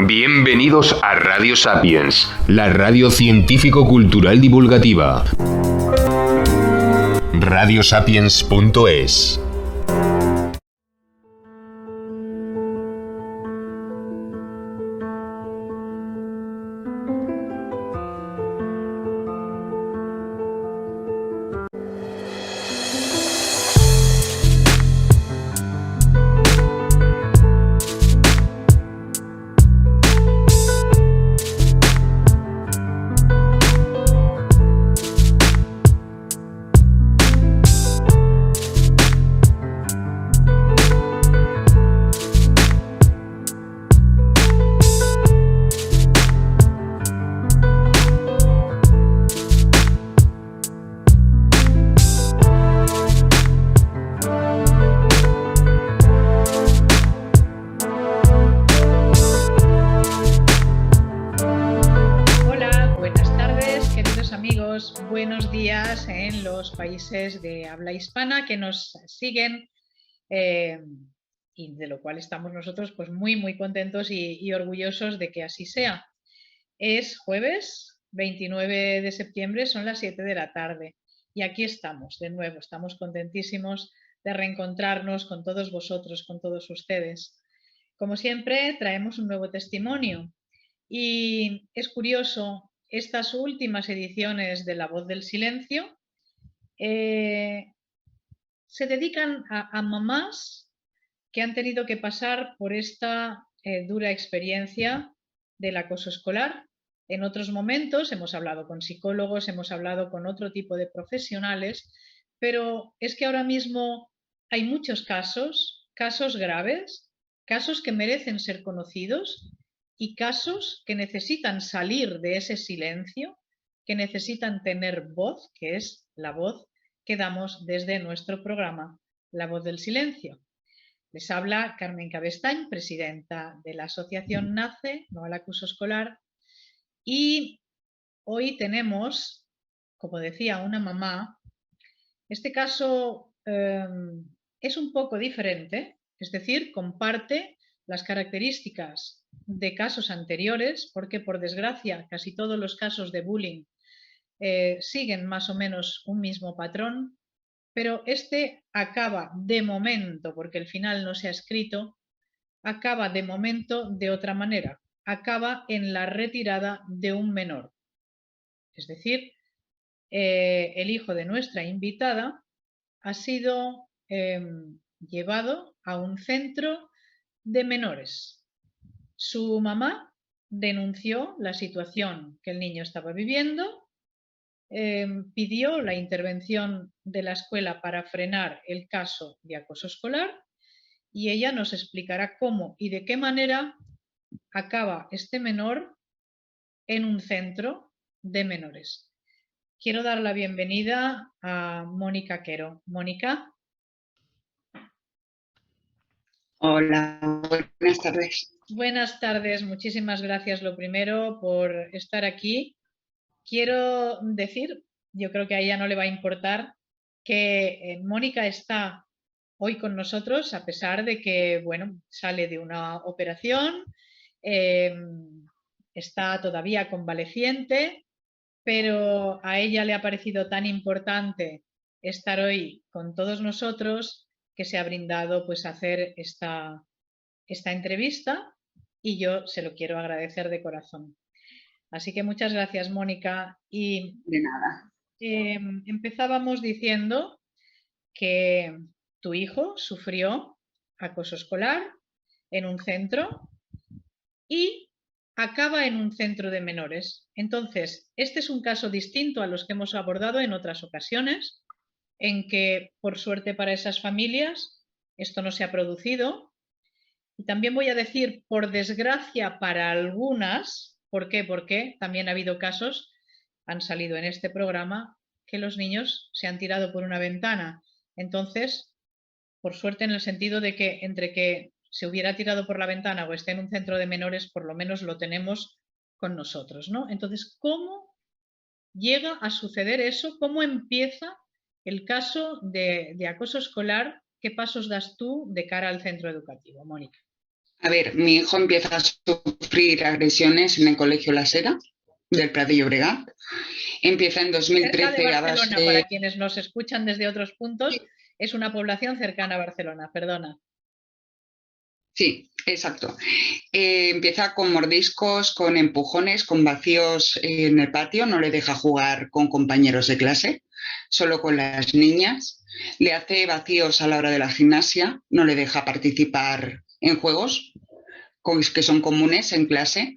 Bienvenidos a Radio Sapiens, la radio científico-cultural divulgativa. Radiosapiens.es. De habla hispana que nos siguen y de lo cual estamos nosotros pues muy contentos y orgullosos de que así sea. Es jueves 29 de septiembre, son las 7 de la tarde y aquí estamos de nuevo, estamos contentísimos de reencontrarnos con todos vosotros, con todos ustedes. Como siempre traemos un nuevo testimonio y es curioso, estas últimas ediciones de La Voz del Silencio se dedican a mamás que han tenido que pasar por esta dura experiencia del acoso escolar. En otros momentos hemos hablado con psicólogos, hemos hablado con otro tipo de profesionales, pero es que ahora mismo hay muchos casos graves, casos que merecen ser conocidos y casos que necesitan salir de ese silencio, que necesitan tener voz, que es la voz que damos desde nuestro programa La Voz del Silencio. Les habla Carmen Cabestañ, presidenta de la asociación NACE, No al Acoso Escolar, y hoy tenemos, como decía, una mamá. Este caso es un poco diferente, es decir, comparte las características de casos anteriores, porque por desgracia casi todos los casos de bullying siguen más o menos un mismo patrón, pero este acaba de momento, porque el final no se ha escrito, acaba de momento de otra manera, acaba en la retirada de un menor. Es decir, el hijo de nuestra invitada ha sido llevado a un centro de menores. Su mamá denunció la situación que el niño estaba viviendo, pidió la intervención de la escuela para frenar el caso de acoso escolar y ella nos explicará cómo y de qué manera acaba este menor en un centro de menores. Quiero dar la bienvenida a Mónica Quero. Mónica. Hola, buenas tardes. Buenas tardes, muchísimas gracias lo primero por estar aquí. Quiero decir, yo creo que a ella no le va a importar, que Mónica está hoy con nosotros a pesar de que, bueno, sale de una operación, está todavía convaleciente, pero a ella le ha parecido tan importante estar hoy con todos nosotros que se ha brindado pues a hacer esta entrevista y yo se lo quiero agradecer de corazón. Así que muchas gracias, Mónica. Y de nada. Empezábamos diciendo que tu hijo sufrió acoso escolar en un centro y acaba en un centro de menores. Entonces, este es un caso distinto a los que hemos abordado en otras ocasiones, en que, por suerte para esas familias, esto no se ha producido. Y también voy a decir, por desgracia para algunas, ¿por qué? Porque también ha habido casos, han salido en este programa, que los niños se han tirado por una ventana. Entonces, por suerte en el sentido de que entre que se hubiera tirado por la ventana o esté en un centro de menores, por lo menos lo tenemos con nosotros, ¿no? Entonces, ¿cómo llega a suceder eso? ¿Cómo empieza el caso de acoso escolar? ¿Qué pasos das tú de cara al centro educativo, Mónica? A ver, mi hijo empieza a sufrir agresiones en el Colegio La Sera del Prat de Llobregat. Empieza en Cerca de 2013 a Barcelona, base. para quienes nos escuchan desde otros puntos, es una población cercana a Barcelona, perdona. Sí, exacto. Empieza con mordiscos, con empujones, con vacíos en el patio, no le deja jugar con compañeros de clase, solo con las niñas. Le hace vacíos a la hora de la gimnasia, no le deja participar en juegos que son comunes en clase.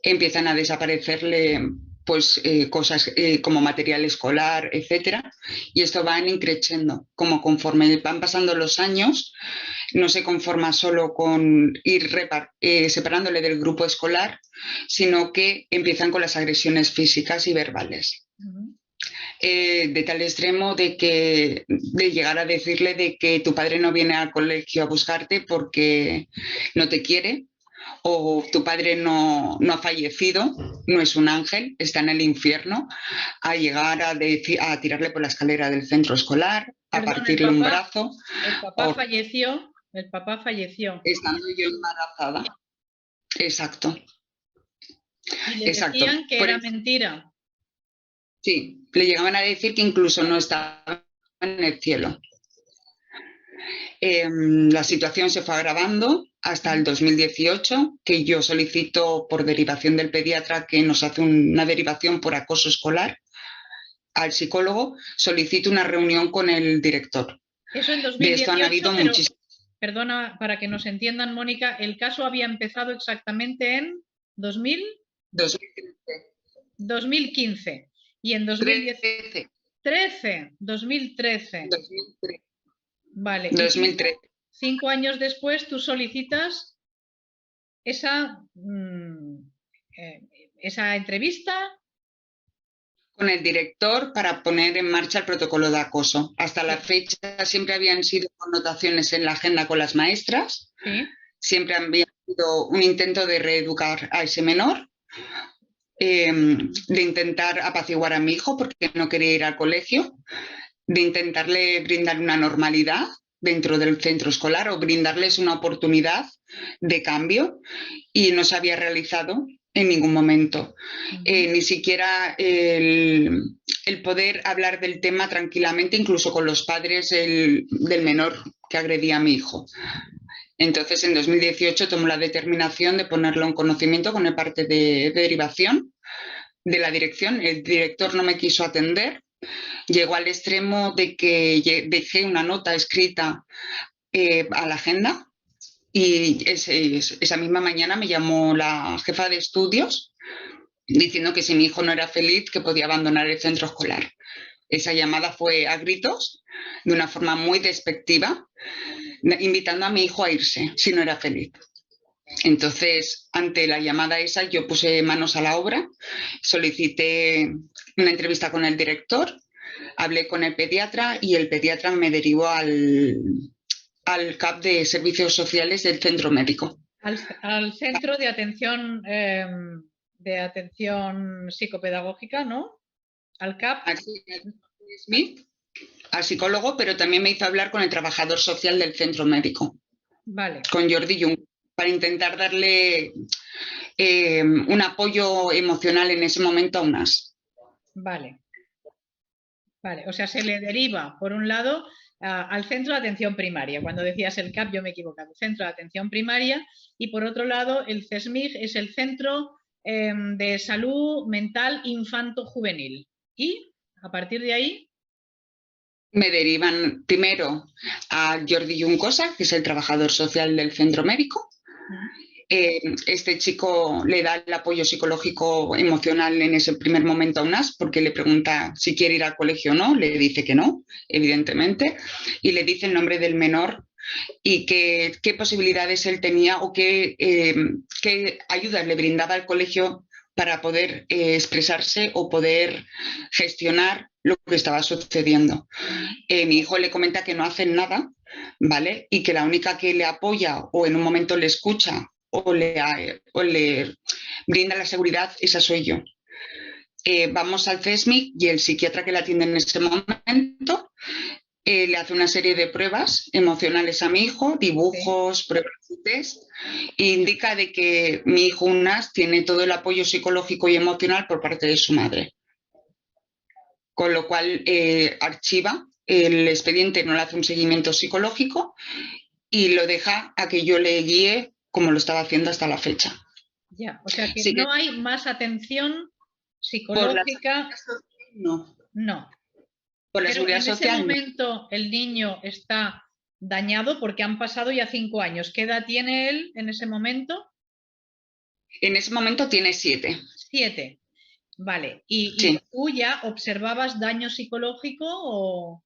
Empiezan a desaparecerle pues cosas como material escolar, etcétera, y esto va increciendo. Como conforme van pasando los años, no se conforma solo con ir separándole del grupo escolar, sino que empiezan con las agresiones físicas y verbales. De tal extremo de llegar a decirle de que tu padre no viene al colegio a buscarte porque no te quiere, o tu padre no ha fallecido, no es un ángel, está en el infierno, a llegar a tirarle por la escalera del centro escolar, a Perdón, partirle un brazo. El papá falleció. Estando yo embarazada. Exacto. Y le Exacto. decían que era mentira. Sí, le llegaban a decir que incluso no estaba en el cielo. La situación se fue agravando hasta el 2018, que yo solicito por derivación del pediatra que nos hace una derivación por acoso escolar al psicólogo, solicito una reunión con el director. Eso en 2018, de esto han habido muchísimos. Perdona, para que nos entiendan, Mónica, el caso había empezado exactamente en 2015. 2015 y en 2013. 2013. Vale. 2013. 5 años después tú solicitas esa entrevista Con el director para poner en marcha el protocolo de acoso. Hasta la fecha siempre habían sido connotaciones en la agenda con las maestras. Sí. Siempre había sido un intento de reeducar a ese menor, de intentar apaciguar a mi hijo porque no quería ir al colegio, de intentarle brindar una normalidad dentro del centro escolar o brindarles una oportunidad de cambio, y no se había realizado en ningún momento. Ni siquiera el poder hablar del tema tranquilamente, incluso con los padres del menor que agredía a mi hijo. Entonces, en 2018 tomó la determinación de ponerlo en conocimiento con el parte de derivación de la dirección. El director no me quiso atender. Llegó al extremo de que dejé una nota escrita a la agenda, y esa misma mañana me llamó la jefa de estudios diciendo que si mi hijo no era feliz, que podía abandonar el centro escolar. Esa llamada fue a gritos, de una forma muy despectiva, invitando a mi hijo a irse si no era feliz. Entonces, ante la llamada esa, yo puse manos a la obra, solicité una entrevista con el director, hablé con el pediatra y el pediatra me derivó al CAP de Servicios Sociales del centro médico. Al centro de atención psicopedagógica, ¿no? Al CAP. Al psicólogo, pero también me hizo hablar con el trabajador social del centro médico. Vale. Con Jordi Jung, para intentar darle un apoyo emocional en ese momento a UNAS. Vale. Vale, o sea, se le deriva, por un lado, al centro de atención primaria. Cuando decías el CAP, yo me he equivocado. Centro de atención primaria. Y por otro lado, el CESMIG es el Centro de Salud Mental Infanto-Juvenil. Y a partir de ahí. Me derivan primero a Jordi Juncosa, que es el trabajador social del centro médico. Este chico le da el apoyo psicológico emocional en ese primer momento a UNAS, porque le pregunta si quiere ir al colegio o no, le dice que no, evidentemente, y le dice el nombre del menor y qué posibilidades él tenía o qué ayudas le brindaba el colegio para poder expresarse o poder gestionar lo que estaba sucediendo. Mi hijo le comenta que no hacen nada, ¿vale? Y que la única que le apoya o en un momento le escucha o le brinda la seguridad, esa soy yo. Vamos al CESMIC y el psiquiatra que la atiende en ese momento le hace una serie de pruebas emocionales a mi hijo, dibujos, pruebas y test, e indica de que mi hijo Unas tiene todo el apoyo psicológico y emocional por parte de su madre. Con lo cual archiva el expediente, no le hace un seguimiento psicológico y lo deja a que yo le guíe como lo estaba haciendo hasta la fecha. Ya, o sea que Sí que no hay más atención por la psicológica. seguridad social, no. No. Por la Pero seguridad en ese social, no. momento el niño está dañado porque han pasado ya 5 años. ¿Qué edad tiene él en ese momento? En ese momento tiene 7. 7. Vale. ¿Y Sí. tú ya observabas daño psicológico o...?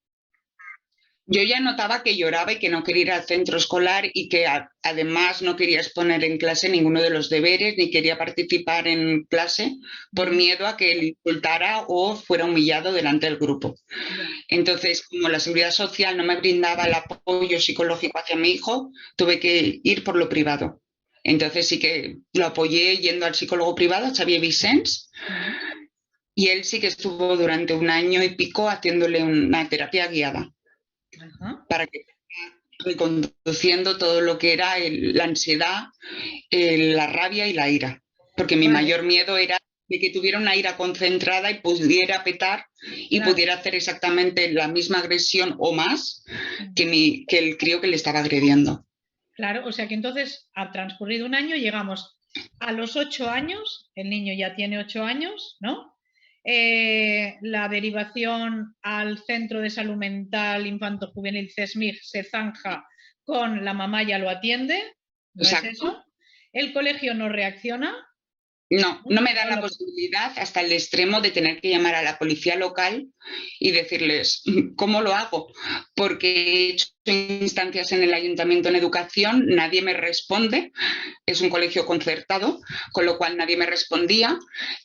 Yo ya notaba que lloraba y que no quería ir al centro escolar y que además no quería exponer en clase ninguno de los deberes ni quería participar en clase por miedo a que le insultara o fuera humillado delante del grupo. Entonces, como la seguridad social no me brindaba el apoyo psicológico hacia mi hijo, tuve que ir por lo privado. Entonces sí que lo apoyé yendo al psicólogo privado, Xavier Vicens, y él sí que estuvo durante 1 año y pico haciéndole una terapia guiada. Ajá. Para que reconduciendo todo lo que era la ansiedad, la rabia y la ira. Porque mi mayor miedo era de que tuviera una ira concentrada y pudiera petar y pudiera hacer exactamente la misma agresión o más que el crío que le estaba agrediendo. Claro, o sea que entonces, ha transcurrido 1 año, llegamos a los 8 años, el niño ya tiene 8 años, ¿no? La derivación al Centro de Salud Mental Infanto-Juvenil CESMIG se zanja con la mamá ya lo atiende, ¿no Exacto. es eso? El colegio no reacciona. No me da la posibilidad hasta el extremo de tener que llamar a la policía local y decirles, ¿cómo lo hago? Porque he hecho instancias en el ayuntamiento en educación, nadie me responde, es un colegio concertado, con lo cual nadie me respondía,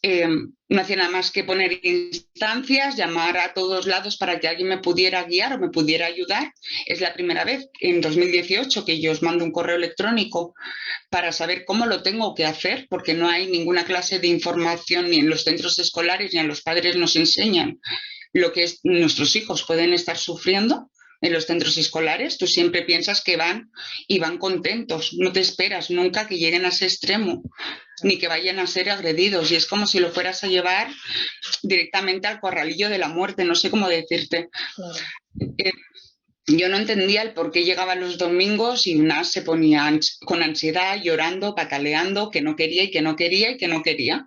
no hacía nada más que poner instancias, llamar a todos lados para que alguien me pudiera guiar o me pudiera ayudar. Es la primera vez en 2018 que yo os mando un correo electrónico para saber cómo lo tengo que hacer, porque no hay ninguna clase de información ni en los centros escolares ni a los padres nos enseñan lo que nuestros hijos pueden estar sufriendo en los centros escolares. Tú siempre piensas que van y van contentos, no te esperas nunca que lleguen a ese extremo ni que vayan a ser agredidos y es como si lo fueras a llevar directamente al corralillo de la muerte, no sé cómo decirte. Yo no entendía el por qué llegaba los domingos y Unas se ponía con ansiedad, llorando, pataleando, que no quería y que no quería y que no quería.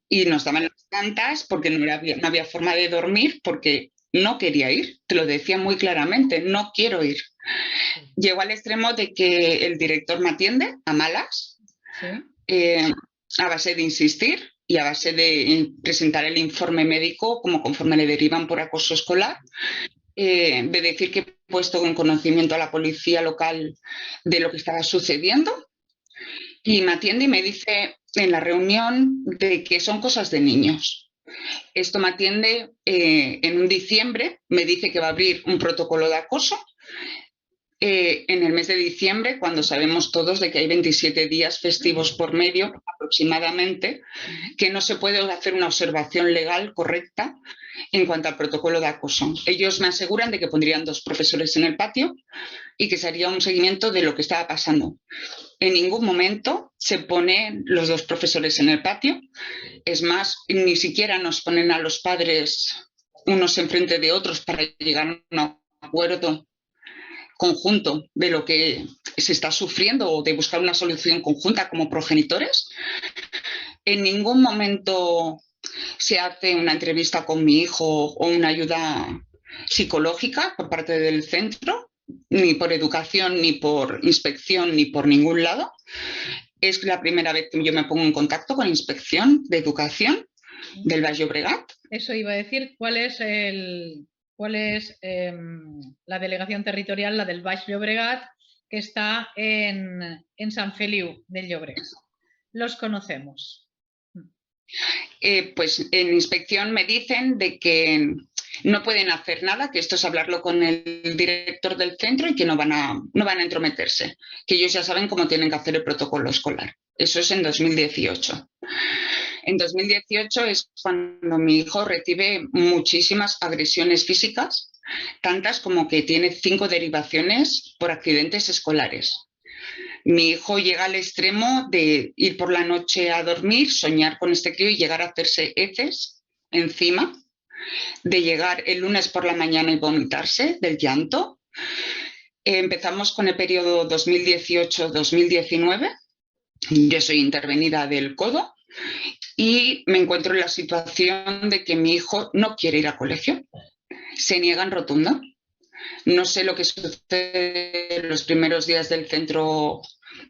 Y nos daban las tantas porque no había forma de dormir porque no quería ir. Te lo decía muy claramente, no quiero ir. Llegó al extremo de que el director me atiende a malas, a base de insistir y a base de presentar el informe médico como conforme le derivan por acoso escolar. De decir que he puesto en conocimiento a la policía local de lo que estaba sucediendo y me atiende y me dice en la reunión de que son cosas de niños. Esto me atiende en un diciembre, me dice que va a abrir un protocolo de acoso en el mes de diciembre, cuando sabemos todos de que hay 27 días festivos por medio aproximadamente, que no se puede hacer una observación legal correcta en cuanto al protocolo de acoso. Ellos me aseguran de que pondrían 2 profesores en el patio y que se haría un seguimiento de lo que estaba pasando. En ningún momento se ponen los 2 profesores en el patio. Es más, ni siquiera nos ponen a los padres unos enfrente de otros para llegar a un acuerdo conjunto de lo que se está sufriendo o de buscar una solución conjunta como progenitores. En ningún momento se hace una entrevista con mi hijo o una ayuda psicológica por parte del centro, ni por educación, ni por inspección, ni por ningún lado. Es la primera vez que yo me pongo en contacto con inspección de educación del Baix Llobregat. Eso iba a decir, ¿cuál es la delegación territorial, la del Baix Llobregat, que está en Sant Feliu del Llobregat? Los conocemos. Pues en inspección me dicen de que no pueden hacer nada, que esto es hablarlo con el director del centro y que no van a entrometerse, que ellos ya saben cómo tienen que hacer el protocolo escolar. Eso es en 2018. En 2018 es cuando mi hijo recibe muchísimas agresiones físicas tantas como que tiene 5 derivaciones por accidentes escolares. Mi hijo llega al extremo de ir por la noche a dormir, soñar con este crío y llegar a hacerse heces encima, de llegar el lunes por la mañana y vomitarse del llanto. Empezamos con el periodo 2018-2019. Yo soy intervenida del codo y me encuentro en la situación de que mi hijo no quiere ir al colegio. Se niega en rotundo. No sé lo que sucede en los primeros días del centro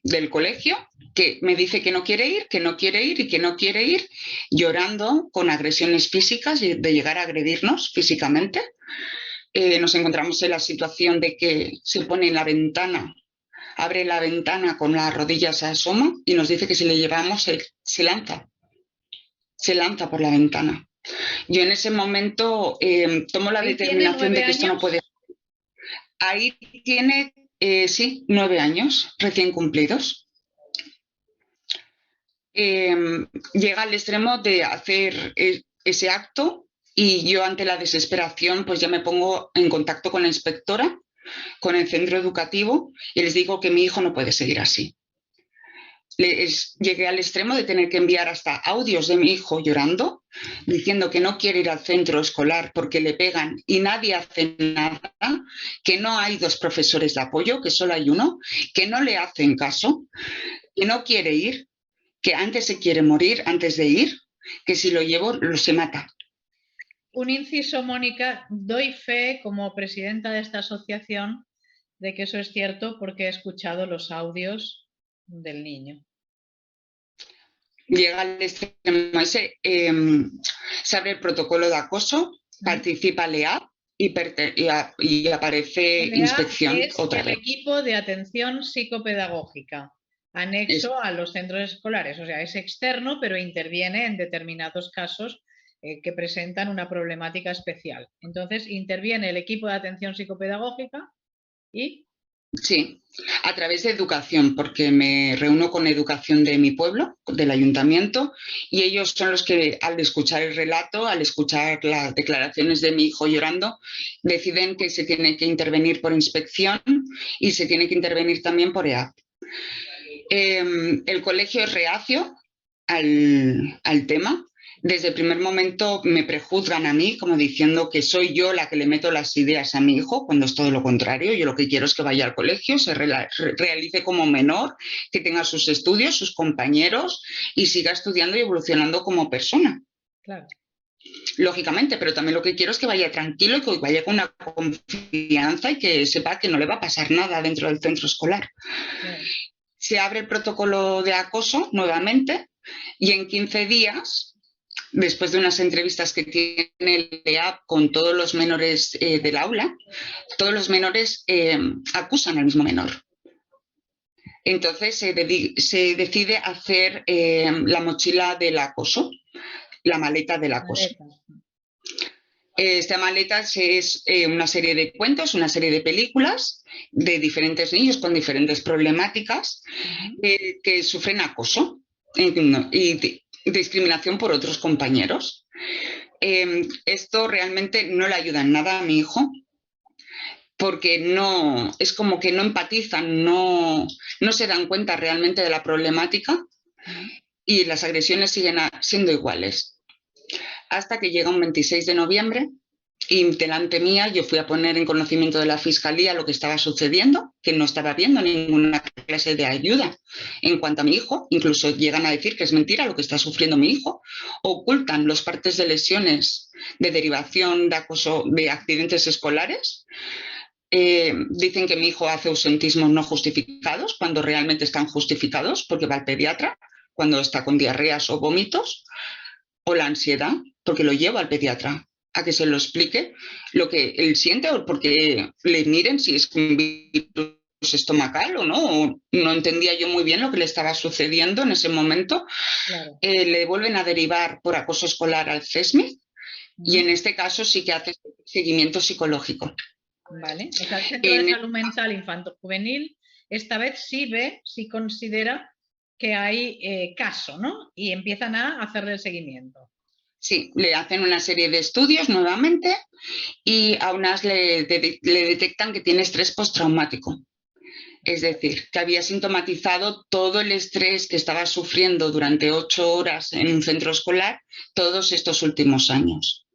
del colegio, que me dice que no quiere ir, que no quiere ir y que no quiere ir, llorando con agresiones físicas y de llegar a agredirnos físicamente. Nos encontramos en la situación de que se pone en la ventana, abre la ventana con las rodillas a asoma y nos dice que si le llevamos, se lanza por la ventana. Yo en ese momento tomo la determinación de que esto no puede. Ahí tiene, sí, 9 años recién cumplidos. Llega al extremo de hacer ese acto y yo ante la desesperación pues ya me pongo en contacto con la inspectora, con el centro educativo y les digo que mi hijo no puede seguir así. Llegué al extremo de tener que enviar hasta audios de mi hijo llorando, diciendo que no quiere ir al centro escolar porque le pegan y nadie hace nada, que no hay 2 profesores de apoyo, que solo hay uno, que no le hacen caso, que no quiere ir, que antes se quiere morir antes de ir, que si lo llevo se mata. Un inciso, Mónica, doy fe como presidenta de esta asociación de que eso es cierto porque he escuchado los audios del niño. Llega al extremo ese, se abre el protocolo de acoso, participa LEAP y aparece inspección es otra vez. El equipo de atención psicopedagógica, anexo a los centros escolares, o sea, es externo, pero interviene en determinados casos que presentan una problemática especial. Entonces, interviene el equipo de atención psicopedagógica y... Sí, a través de educación, porque me reúno con educación de mi pueblo, del ayuntamiento, y ellos son los que al escuchar el relato, al escuchar las declaraciones de mi hijo llorando, deciden que se tiene que intervenir por inspección y se tiene que intervenir también por EAP. El colegio es reacio al tema. Desde el primer momento me prejuzgan a mí como diciendo que soy yo la que le meto las ideas a mi hijo, cuando es todo lo contrario. Yo lo que quiero es que vaya al colegio, se realice como menor, que tenga sus estudios, sus compañeros y siga estudiando y evolucionando como persona. Claro. Lógicamente, pero también lo que quiero es que vaya tranquilo y que vaya con una confianza y que sepa que no le va a pasar nada dentro del centro escolar. Claro. Se abre el protocolo de acoso nuevamente y en 15 días... Después de unas entrevistas que tiene el EAP con todos los menores del aula, todos los menores acusan al mismo menor. Entonces se decide hacer la mochila del acoso, la maleta del acoso. Esta maleta es una serie de cuentos, una serie de películas de diferentes niños con diferentes problemáticas que sufren acoso y discriminación por otros compañeros. Esto realmente no le ayuda en nada a mi hijo porque no, es como que no empatizan, no se dan cuenta realmente de la problemática y las agresiones siguen siendo iguales. Hasta que llega un 26 de noviembre y delante mía yo fui a poner en conocimiento de la Fiscalía lo que estaba sucediendo, que no estaba viendo ninguna clase de ayuda en cuanto a mi hijo. Incluso llegan a decir que es mentira lo que está sufriendo mi hijo. Ocultan los partes de lesiones de derivación de acoso de accidentes escolares. Dicen que mi hijo hace ausentismos no justificados cuando realmente están justificados porque va al pediatra cuando está con diarreas o vómitos, o la ansiedad porque lo lleva al pediatra a que se lo explique lo que él siente o porque le miren si es un virus estomacal o no. O no entendía yo muy bien lo que le estaba sucediendo en ese momento. Claro. Le vuelven a derivar por acoso escolar al CESMI y en este caso sí que hace seguimiento psicológico. Vale, o sea, el Centro de Salud Mental Infanto-Juvenil esta vez sí ve, sí considera que hay caso, ¿no? Y empiezan a hacerle el seguimiento. Sí, le hacen una serie de estudios nuevamente y a unas le detectan que tiene estrés postraumático. Es decir, que había sintomatizado todo el estrés que estaba sufriendo durante 8 horas en un centro escolar todos estos últimos años.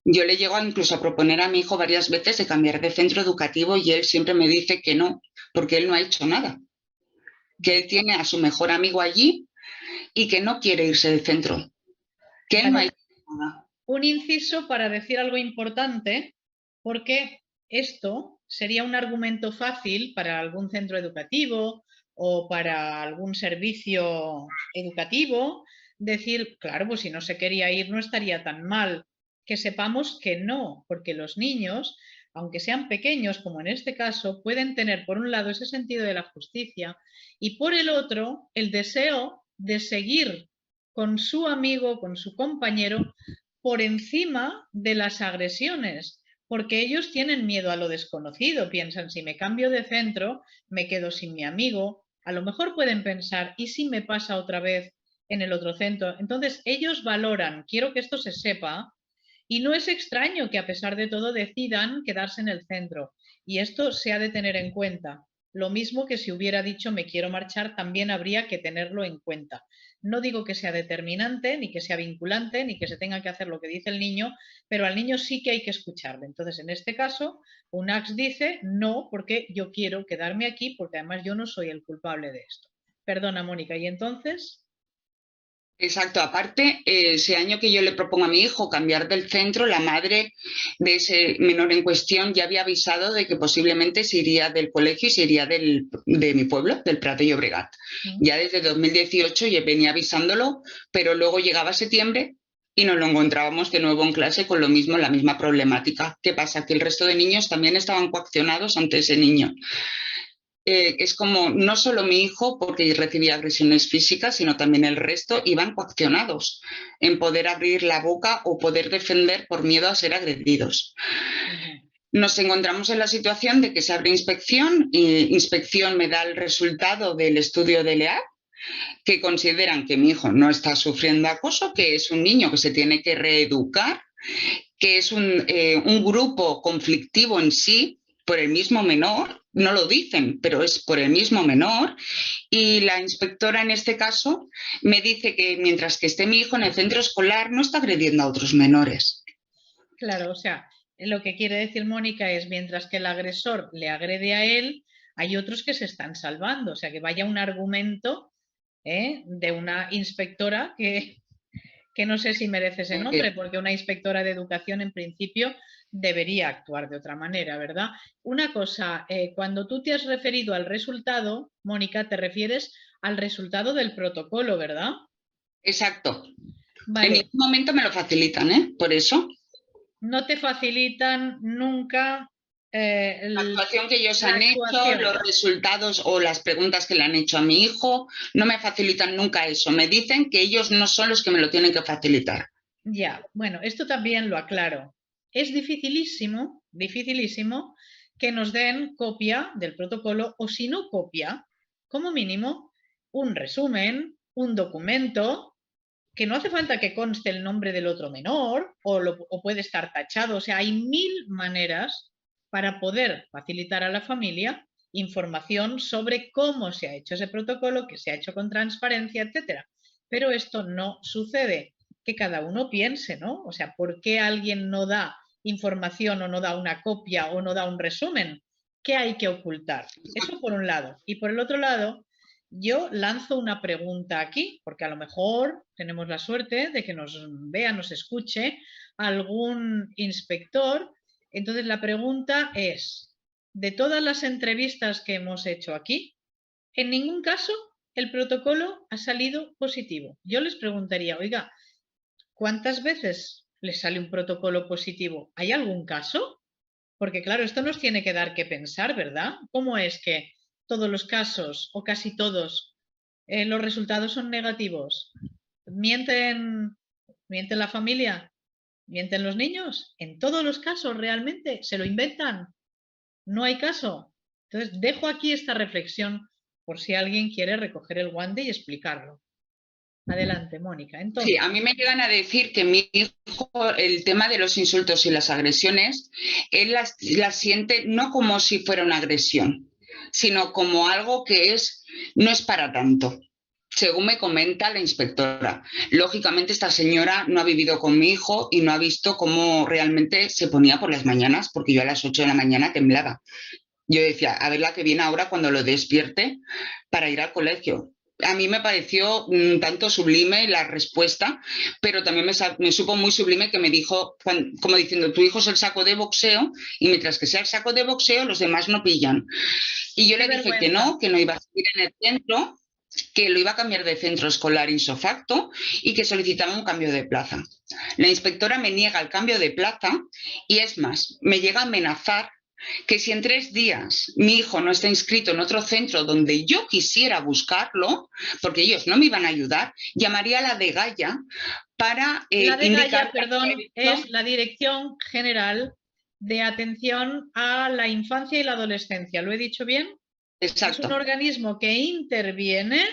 Yo le llego incluso a proponer a mi hijo varias veces de cambiar de centro educativo y él siempre me dice que no, porque él no ha hecho nada. Que él tiene a su mejor amigo allí y que no quiere irse del centro. Que él no ha hecho nada. Un inciso para decir algo importante, porque esto sería un argumento fácil para algún centro educativo o para algún servicio educativo, decir, claro, pues si no se quería ir no estaría tan mal. Que sepamos que no, porque los niños, aunque sean pequeños, como en este caso, pueden tener por un lado ese sentido de la justicia y por el otro el deseo de seguir con su amigo, con su compañero, por encima de las agresiones, porque ellos tienen miedo a lo desconocido, piensan, si me cambio de centro, me quedo sin mi amigo, a lo mejor pueden pensar, ¿y si me pasa otra vez en el otro centro? Entonces, ellos valoran, quiero que esto se sepa, y no es extraño que a pesar de todo decidan quedarse en el centro, y esto se ha de tener en cuenta. Lo mismo que si hubiera dicho me quiero marchar, también habría que tenerlo en cuenta. No digo que sea determinante, ni que sea vinculante, ni que se tenga que hacer lo que dice el niño, pero al niño sí que hay que escucharle. Entonces, en este caso, UNACS dice no, porque yo quiero quedarme aquí, porque además yo no soy el culpable de esto. Perdona, Mónica, ¿y entonces? Exacto, aparte, ese año que yo le propongo a mi hijo cambiar del centro, la madre de ese menor en cuestión ya había avisado de que posiblemente se iría del colegio y se iría de mi pueblo, del Prat de Llobregat. Ya desde 2018 ya venía avisándolo, pero luego llegaba septiembre y nos lo encontrábamos de nuevo en clase con lo mismo, la misma problemática. ¿Qué pasa? Que el resto de niños también estaban coaccionados ante ese niño. Es como no solo mi hijo, porque recibía agresiones físicas, sino también el resto iban coaccionados en poder abrir la boca o poder defender por miedo a ser agredidos. Nos encontramos en la situación de que se abre inspección y inspección me da el resultado del estudio de LEAD, que consideran que mi hijo no está sufriendo acoso, que es un niño que se tiene que reeducar, que es un grupo conflictivo en sí, por el mismo menor, no lo dicen, pero es por el mismo menor, y la inspectora en este caso me dice que mientras que esté mi hijo en el centro escolar no está agrediendo a otros menores. Claro, o sea, lo que quiere decir Mónica es, mientras que el agresor le agrede a él, hay otros que se están salvando, o sea, que vaya un argumento de una inspectora que no sé si merece ese nombre, porque una inspectora de educación en principio debería actuar de otra manera, ¿verdad? Una cosa, cuando tú te has referido al resultado, Mónica, te refieres al resultado del protocolo, ¿verdad? Exacto. Vale. En ningún momento me lo facilitan, ¿eh? Por eso. No te facilitan nunca la actuación que ellos han hecho, los resultados o las preguntas que le han hecho a mi hijo, no me facilitan nunca eso. Me dicen que ellos no son los que me lo tienen que facilitar. Ya, bueno, esto también lo aclaro. Es dificilísimo, dificilísimo que nos den copia del protocolo o si no copia, como mínimo, un resumen, un documento, que no hace falta que conste el nombre del otro menor o puede estar tachado. O sea, hay mil maneras para poder facilitar a la familia información sobre cómo se ha hecho ese protocolo, que se ha hecho con transparencia, etcétera. Pero esto no sucede. Que cada uno piense, ¿no? O sea, ¿por qué alguien no da información o no da una copia o no da un resumen? ¿Qué hay que ocultar? Eso por un lado. Y por el otro lado, yo lanzo una pregunta aquí, porque a lo mejor tenemos la suerte de que nos vea, nos escuche algún inspector. Entonces la pregunta es, de todas las entrevistas que hemos hecho aquí, en ningún caso el protocolo ha salido positivo. Yo les preguntaría, oiga, ¿cuántas veces les sale un protocolo positivo? ¿Hay algún caso? Porque claro, esto nos tiene que dar que pensar, ¿verdad? ¿Cómo es que todos los casos, o casi todos, los resultados son negativos? ¿Mienten, mienten la familia? ¿Mienten los niños? En todos los casos, realmente, se lo inventan. No hay caso. Entonces, dejo aquí esta reflexión por si alguien quiere recoger el guante y explicarlo. Adelante, Mónica. Sí, Entonces, a mí me llegan a decir que mi hijo, el tema de los insultos y las agresiones, él las siente no como si fuera una agresión, sino como algo que no es para tanto, según me comenta la inspectora. Lógicamente, esta señora no ha vivido con mi hijo y no ha visto cómo realmente se ponía por las mañanas, porque yo a las 8 de la mañana temblaba. Yo decía, a ver la que viene ahora cuando lo despierte para ir al colegio. A mí me pareció tanto sublime la respuesta, pero también me supo muy sublime que me dijo, como diciendo, tu hijo es el saco de boxeo y mientras que sea el saco de boxeo, los demás no pillan. Y yo qué le dije vergüenza. que no iba a seguir en el centro, que lo iba a cambiar de centro escolar insofacto y que solicitaba un cambio de plaza. La inspectora me niega el cambio de plaza y es más, me llega a amenazar que si en 3 días mi hijo no está inscrito en otro centro donde yo quisiera buscarlo, porque ellos no me iban a ayudar, llamaría a la DGAIA para La indicar... DGAIA, perdón, es la Dirección General de Atención a la Infancia y la Adolescencia. ¿Lo he dicho bien? Exacto. Es un organismo que interviene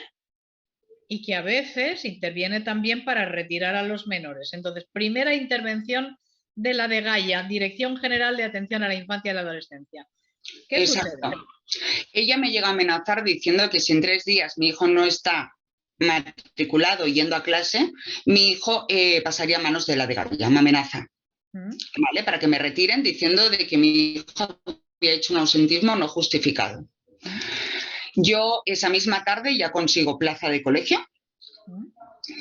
y que a veces interviene también para retirar a los menores. Entonces, primera intervención de la DGAIA, Dirección General de Atención a la Infancia y la Adolescencia. ¿Qué Exacto. sucede? Ella me llega a amenazar diciendo que si en 3 días mi hijo no está matriculado yendo a clase, mi hijo pasaría a manos de la DGAIA. Me amenaza, ¿vale? Para que me retiren diciendo de que mi hijo había hecho un ausentismo no justificado. Yo esa misma tarde ya consigo plaza de colegio.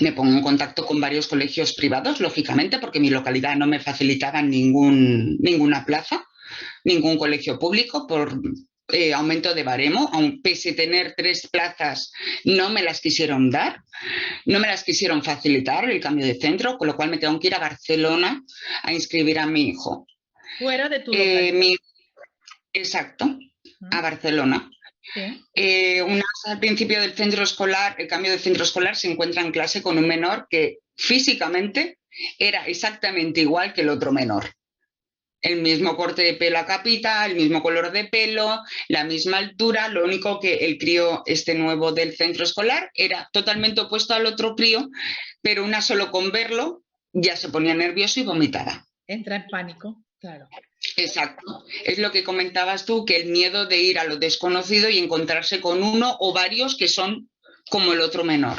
Me pongo en contacto con varios colegios privados, lógicamente, porque mi localidad no me facilitaban ninguna plaza, ningún colegio público por aumento de baremo, aun pese a tener 3 plazas, no me las quisieron dar, no me las quisieron facilitar el cambio de centro, con lo cual me tengo que ir a Barcelona a inscribir a mi hijo. Fuera de tu localidad. Exacto, a Barcelona. Sí. Al principio del centro escolar, el cambio de centro escolar, se encuentra en clase con un menor que físicamente era exactamente igual que el otro menor. El mismo corte de pelo a capita, el mismo color de pelo, la misma altura, lo único que el crío nuevo del centro escolar era totalmente opuesto al otro crío, pero una solo con verlo ya se ponía nervioso y vomitaba. Entra en pánico, claro. Exacto. Es lo que comentabas tú, que el miedo de ir a lo desconocido y encontrarse con uno o varios que son como el otro menor.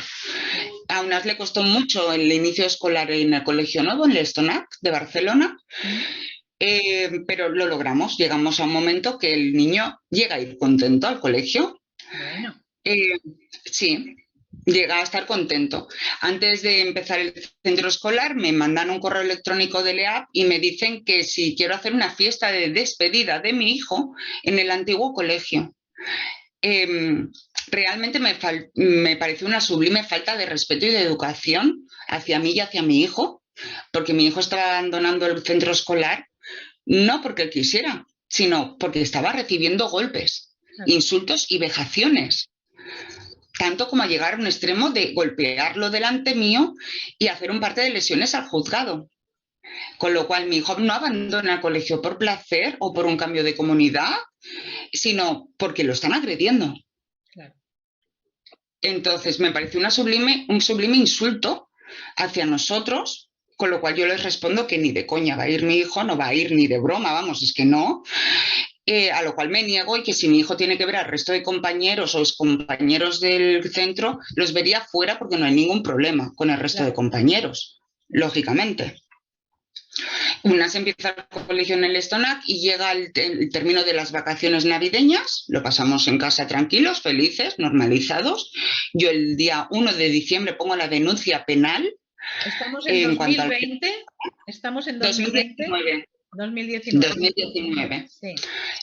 A Unas le costó mucho el inicio escolar en el Colegio Nuevo, en el Estonac de Barcelona, pero lo logramos. Llegamos a un momento que el niño llega a ir contento al colegio. Bueno. Sí. Llega a estar contento. Antes de empezar el centro escolar me mandan un correo electrónico de LEAP y me dicen que si quiero hacer una fiesta de despedida de mi hijo en el antiguo colegio. Realmente me pareció una sublime falta de respeto y de educación hacia mí y hacia mi hijo, porque mi hijo estaba abandonando el centro escolar no porque él quisiera, sino porque estaba recibiendo golpes, insultos y vejaciones. Tanto como a llegar a un extremo de golpearlo delante mío y hacer un parte de lesiones al juzgado. Con lo cual mi hijo no abandona el colegio por placer o por un cambio de comunidad, sino porque lo están agrediendo. Claro. Entonces me parece un sublime insulto hacia nosotros, con lo cual yo les respondo que ni de coña va a ir mi hijo, no va a ir ni de broma, vamos, es que no. A lo cual me niego, y que si mi hijo tiene que ver al resto de compañeros o excompañeros del centro, los vería fuera porque no hay ningún problema con el resto de compañeros, lógicamente. Unas empieza el colegio en el Estonac y llega el término de las vacaciones navideñas, lo pasamos en casa tranquilos, felices, normalizados. Yo el día 1 de diciembre pongo la denuncia penal. ¿Estamos en 2020? ¿Estamos en 2019. 2019. Sí.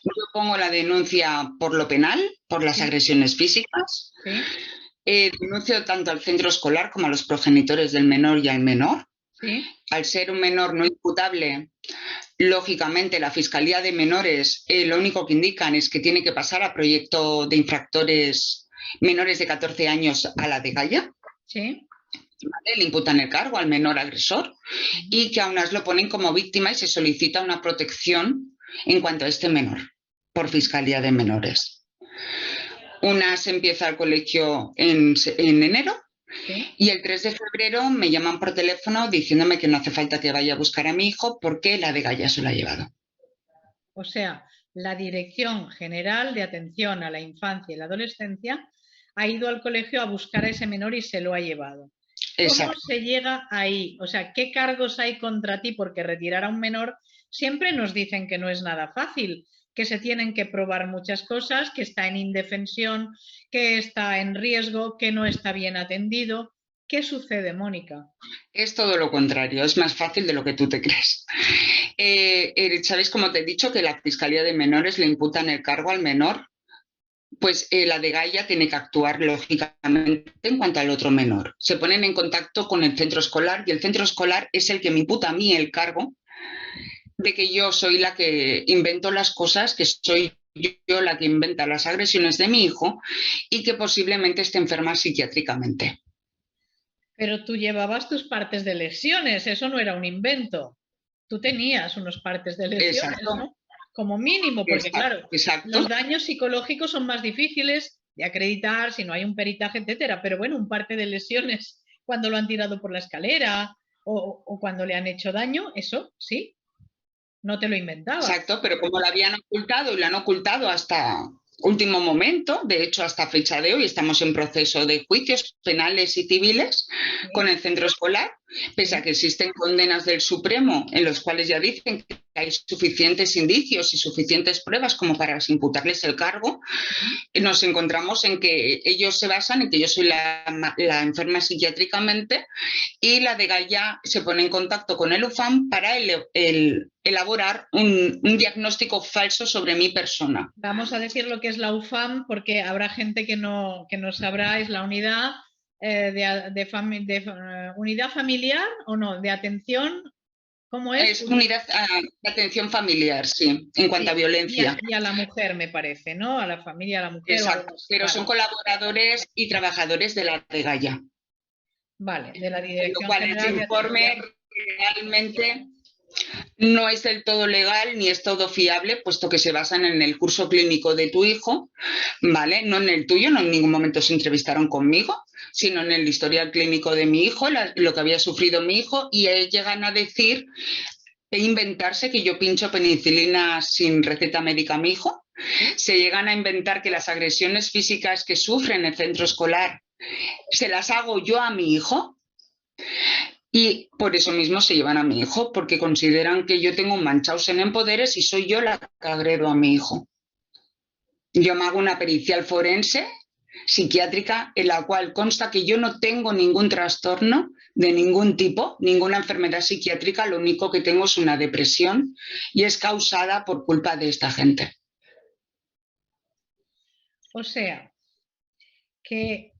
Yo pongo la denuncia por lo penal, por las agresiones físicas. Sí. Denuncio tanto al centro escolar como a los progenitores del menor y al menor. Sí. Al ser un menor no imputable, lógicamente la Fiscalía de Menores lo único que indican es que tiene que pasar a proyecto de infractores menores de 14 años a la DGAIA. Sí. ¿Vale? Le imputan el cargo al menor agresor y que aún lo ponen como víctima y se solicita una protección en cuanto a este menor por Fiscalía de Menores. Unas empieza el colegio en enero ¿Sí? Y el 3 de febrero me llaman por teléfono diciéndome que no hace falta que vaya a buscar a mi hijo porque la Vega ya se lo ha llevado. O sea, la Dirección General de Atención a la Infancia y la Adolescencia ha ido al colegio a buscar a ese menor y se lo ha llevado. ¿Cómo Exacto. se llega ahí? O sea, ¿qué cargos hay contra ti? Porque retirar a un menor siempre nos dicen que no es nada fácil, que se tienen que probar muchas cosas, que está en indefensión, que está en riesgo, que no está bien atendido. ¿Qué sucede, Mónica? Es todo lo contrario, es más fácil de lo que tú te crees. ¿Sabéis, como te he dicho, que la Fiscalía de Menores le imputan el cargo al menor? Pues la de Gaia tiene que actuar lógicamente en cuanto al otro menor. Se ponen en contacto con el centro escolar y el centro escolar es el que me imputa a mí el cargo de que yo soy la que invento las cosas, que soy yo la que inventa las agresiones de mi hijo y que posiblemente esté enferma psiquiátricamente. Pero tú llevabas tus partes de lesiones, eso no era un invento. Tú tenías unos partes de lesiones, Exacto, ¿no? Como mínimo, porque exacto, claro, exacto. los daños psicológicos son más difíciles de acreditar si no hay un peritaje, etcétera. Pero bueno, un parte de lesiones cuando lo han tirado por la escalera o cuando le han hecho daño, eso sí, no te lo inventabas. Exacto, pero como lo habían ocultado y lo han ocultado hasta último momento, de hecho hasta fecha de hoy estamos en proceso de juicios penales y civiles con Sí, el centro escolar, pese a sí. que existen condenas del Supremo en los cuales ya dicen que hay suficientes indicios y suficientes pruebas como para imputarles el cargo, nos encontramos en que ellos se basan en que yo soy la enferma psiquiátricamente y la de Gaia se pone en contacto con el UFAM para elaborar un diagnóstico falso sobre mi persona. Vamos a decir lo que es la UFAM porque habrá gente que no sabrá, es la unidad unidad familiar o no, de atención, ¿cómo es? Es unidad de atención familiar, sí, en cuanto a Sí, violencia. y a la mujer me parece, ¿no? A la familia, a la mujer o algo Exacto, así. pero son Vale, colaboradores y trabajadores de la de Gaia. vale, de la Con lo Dirección cual, el General de informe Atención. realmente no es del todo legal ni es todo fiable, puesto que se basan en el curso clínico de tu hijo, ¿vale? No en el tuyo, no en ningún momento se entrevistaron conmigo, sino en el historial clínico de mi hijo, lo que había sufrido mi hijo, y llegan a decir e inventarse que yo pincho penicilina sin receta médica a mi hijo. ¿Sí? Se llegan a inventar que las agresiones físicas que sufre en el centro escolar se las hago yo a mi hijo. Y por eso mismo se llevan a mi hijo, porque consideran que yo tengo un Munchausen en poderes y soy yo la que agredo a mi hijo. Yo me hago una pericial forense psiquiátrica en la cual consta que yo no tengo ningún trastorno de ningún tipo, ninguna enfermedad psiquiátrica, lo único que tengo es una depresión y es causada por culpa de esta gente. O sea, que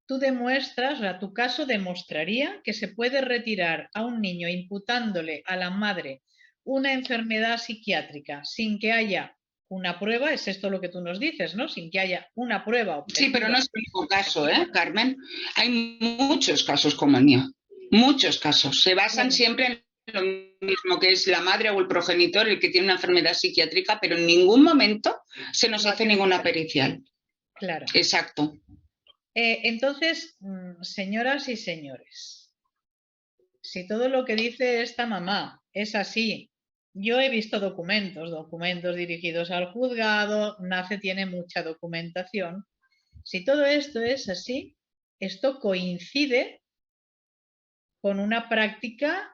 tú demuestras, o sea, tu caso demostraría que se puede retirar a un niño imputándole a la madre una enfermedad psiquiátrica sin que haya una prueba, es esto lo que tú nos dices, ¿no? Sin que haya una prueba Sí, pero no objetiva. es el único caso, Carmen? Hay muchos casos como el mío, muchos casos. Se basan Bueno, siempre en lo mismo, que es la madre o el progenitor el que tiene una enfermedad psiquiátrica, pero en ningún momento se nos lo hace ninguna acreditan. pericial. Claro. Exacto. Entonces, señoras y señores, si todo lo que dice esta mamá es así, yo he visto documentos dirigidos al juzgado, NACE tiene mucha documentación. Si todo esto es así, esto coincide con una práctica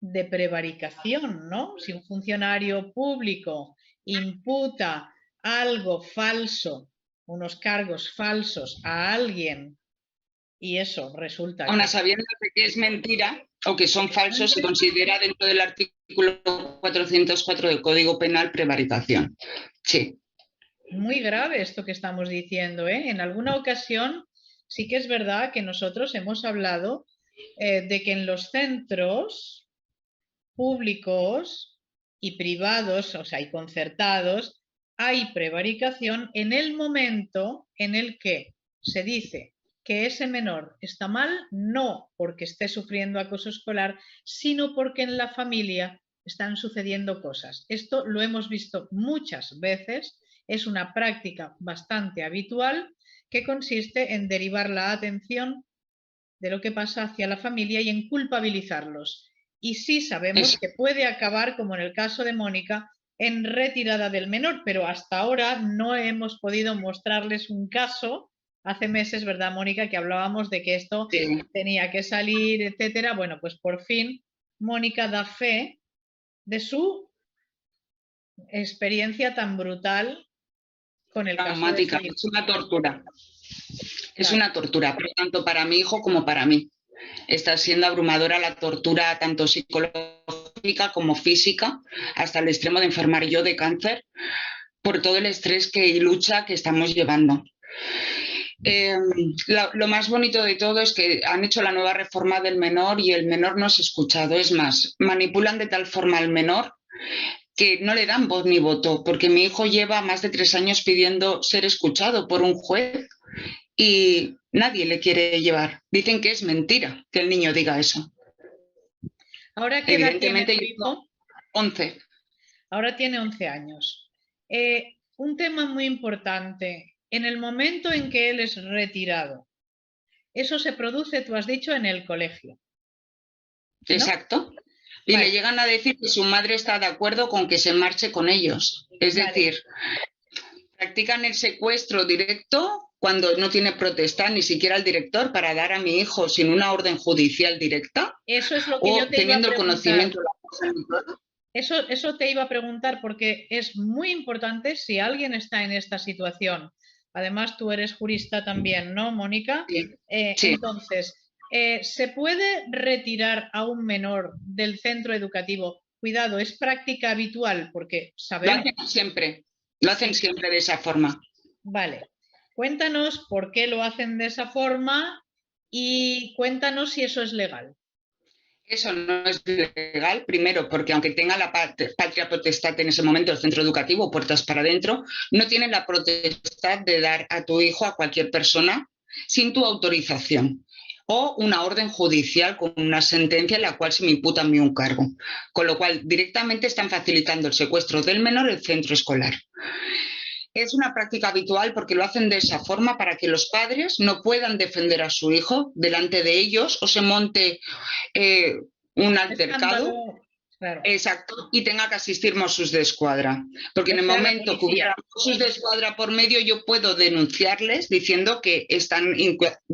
de prevaricación, ¿no? Si un funcionario público imputa algo falso, unos cargos falsos a alguien y eso resulta Aun a que sabiendas de que es mentira o que son falsos, se considera dentro del artículo 404 del Código Penal prevaricación. Sí. muy grave esto que estamos diciendo, ¿eh? En alguna ocasión sí que es verdad que nosotros hemos hablado de que en los centros públicos y privados, o sea, y concertados, hay prevaricación en el momento en el que se dice que ese menor está mal, no porque esté sufriendo acoso escolar, sino porque en la familia están sucediendo cosas. Esto lo hemos visto muchas veces, es una práctica bastante habitual que consiste en derivar la atención de lo que pasa hacia la familia y en culpabilizarlos. Y sí sabemos que puede acabar, como en el caso de Mónica, en retirada del menor, pero hasta ahora no hemos podido mostrarles un caso. Hace meses, ¿verdad, Mónica?, que hablábamos de que esto tenía que salir, etcétera. Bueno, pues por fin Mónica da fe de su experiencia tan brutal con el traumática, caso de es una tortura. Es Claro. una tortura, pero tanto para mi hijo como para mí. Está siendo abrumadora la tortura, tanto psicológica como física, hasta el extremo de enfermar yo de cáncer, por todo el estrés y lucha que estamos llevando. Lo más bonito de todo es que han hecho la nueva reforma del menor y el menor no es escuchado. Es más, manipulan de tal forma al menor que no le dan voz ni voto, porque mi hijo lleva más de 3 años pidiendo ser escuchado por un juez y nadie le quiere llevar. Dicen que es mentira que el niño diga eso. ¿Ahora qué edad tiene Evidentemente, tu hijo? 11. Ahora tiene 11 años. Un tema muy importante. En el momento en que él es retirado, eso se produce, tú has dicho, en el colegio, ¿no? Exacto. Y Vale. le llegan a decir que su madre está de acuerdo con que se marche con ellos. Es decir, practican el secuestro directo cuando no tiene protesta ni siquiera el director para dar a mi hijo sin una orden judicial directa. Eso es lo que yo te teniendo iba a el conocimiento de preguntar. Eso te iba a preguntar porque es muy importante si alguien está en esta situación. Además, tú eres jurista también, ¿no, Mónica? Sí. Sí. Entonces, ¿se puede retirar a un menor del centro educativo? Cuidado, es práctica habitual porque sabemos... Lo hacen siempre. Lo hacen siempre de esa forma. Vale. Cuéntanos por qué lo hacen de esa forma y cuéntanos si eso es legal. Eso no es legal, primero, porque aunque tenga la patria potestad en ese momento el centro educativo, puertas para adentro, no tiene la potestad de dar a tu hijo a cualquier persona sin tu autorización o una orden judicial con una sentencia en la cual se me imputa a mí un cargo. Con lo cual, directamente están facilitando el secuestro del menor en el centro escolar. Es una práctica habitual porque lo hacen de esa forma para que los padres no puedan defender a su hijo delante de ellos o se monte un altercado. Claro. Exacto, y tenga que asistir Mossos de Escuadra. Porque en el momento que hubiera Mossos de Escuadra por medio, yo puedo denunciarles diciendo que están...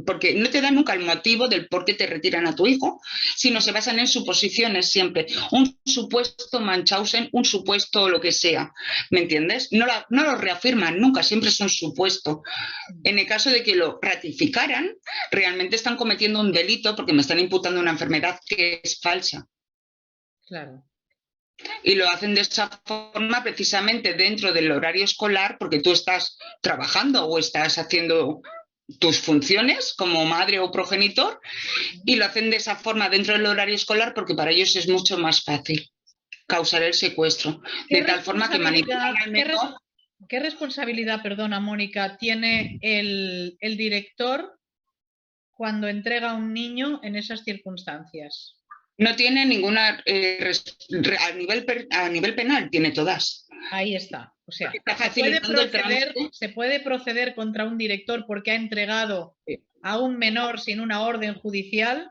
Porque no te dan nunca el motivo del por qué te retiran a tu hijo, sino se basan en suposiciones siempre. Un supuesto Munchausen, un supuesto lo que sea. ¿Me entiendes? No lo reafirman nunca, siempre es un supuesto. En el caso de que lo ratificaran, realmente están cometiendo un delito porque me están imputando una enfermedad que es falsa. Claro. Y lo hacen de esa forma precisamente dentro del horario escolar porque tú estás trabajando o estás haciendo tus funciones como madre o progenitor y lo hacen de esa forma dentro del horario escolar porque para ellos es mucho más fácil causar el secuestro. De tal forma que manipulan al menor. ¿Qué responsabilidad, perdona, Mónica, tiene el director cuando entrega a un niño en esas circunstancias? No tiene ninguna, a nivel penal tiene todas. Ahí está. O sea, se puede proceder contra un director porque ha entregado a un menor sin una orden judicial.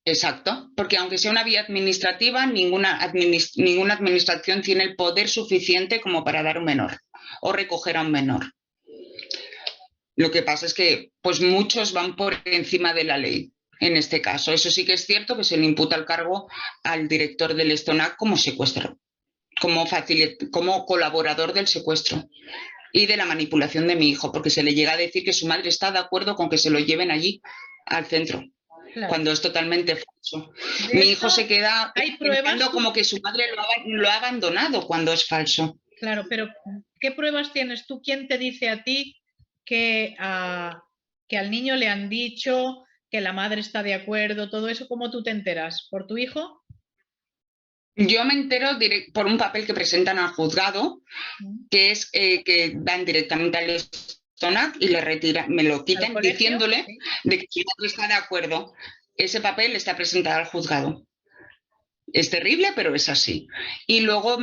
Exacto, porque aunque sea una vía administrativa, ninguna administración tiene el poder suficiente como para dar a un menor o recoger a un menor. Lo que pasa es que pues muchos van por encima de la ley. En este caso, eso sí que es cierto que se le imputa el cargo al director del Estonac como secuestro, como colaborador del secuestro y de la manipulación de mi hijo, porque se le llega a decir que su madre está de acuerdo con que se lo lleven allí, al centro, claro, cuando es totalmente falso. Mi hijo se queda pensando como que su madre lo ha abandonado cuando es falso. Claro, pero ¿qué pruebas tienes tú? ¿Quién te dice a ti que al niño le han dicho que la madre está de acuerdo, todo eso? ¿Cómo tú te enteras? ¿Por tu hijo? Yo me entero por un papel que presentan al juzgado, que es que dan directamente al Estonac y me lo quitan diciéndole de que su madre está de acuerdo. Ese papel está presentado al juzgado. Es terrible, pero es así. Y luego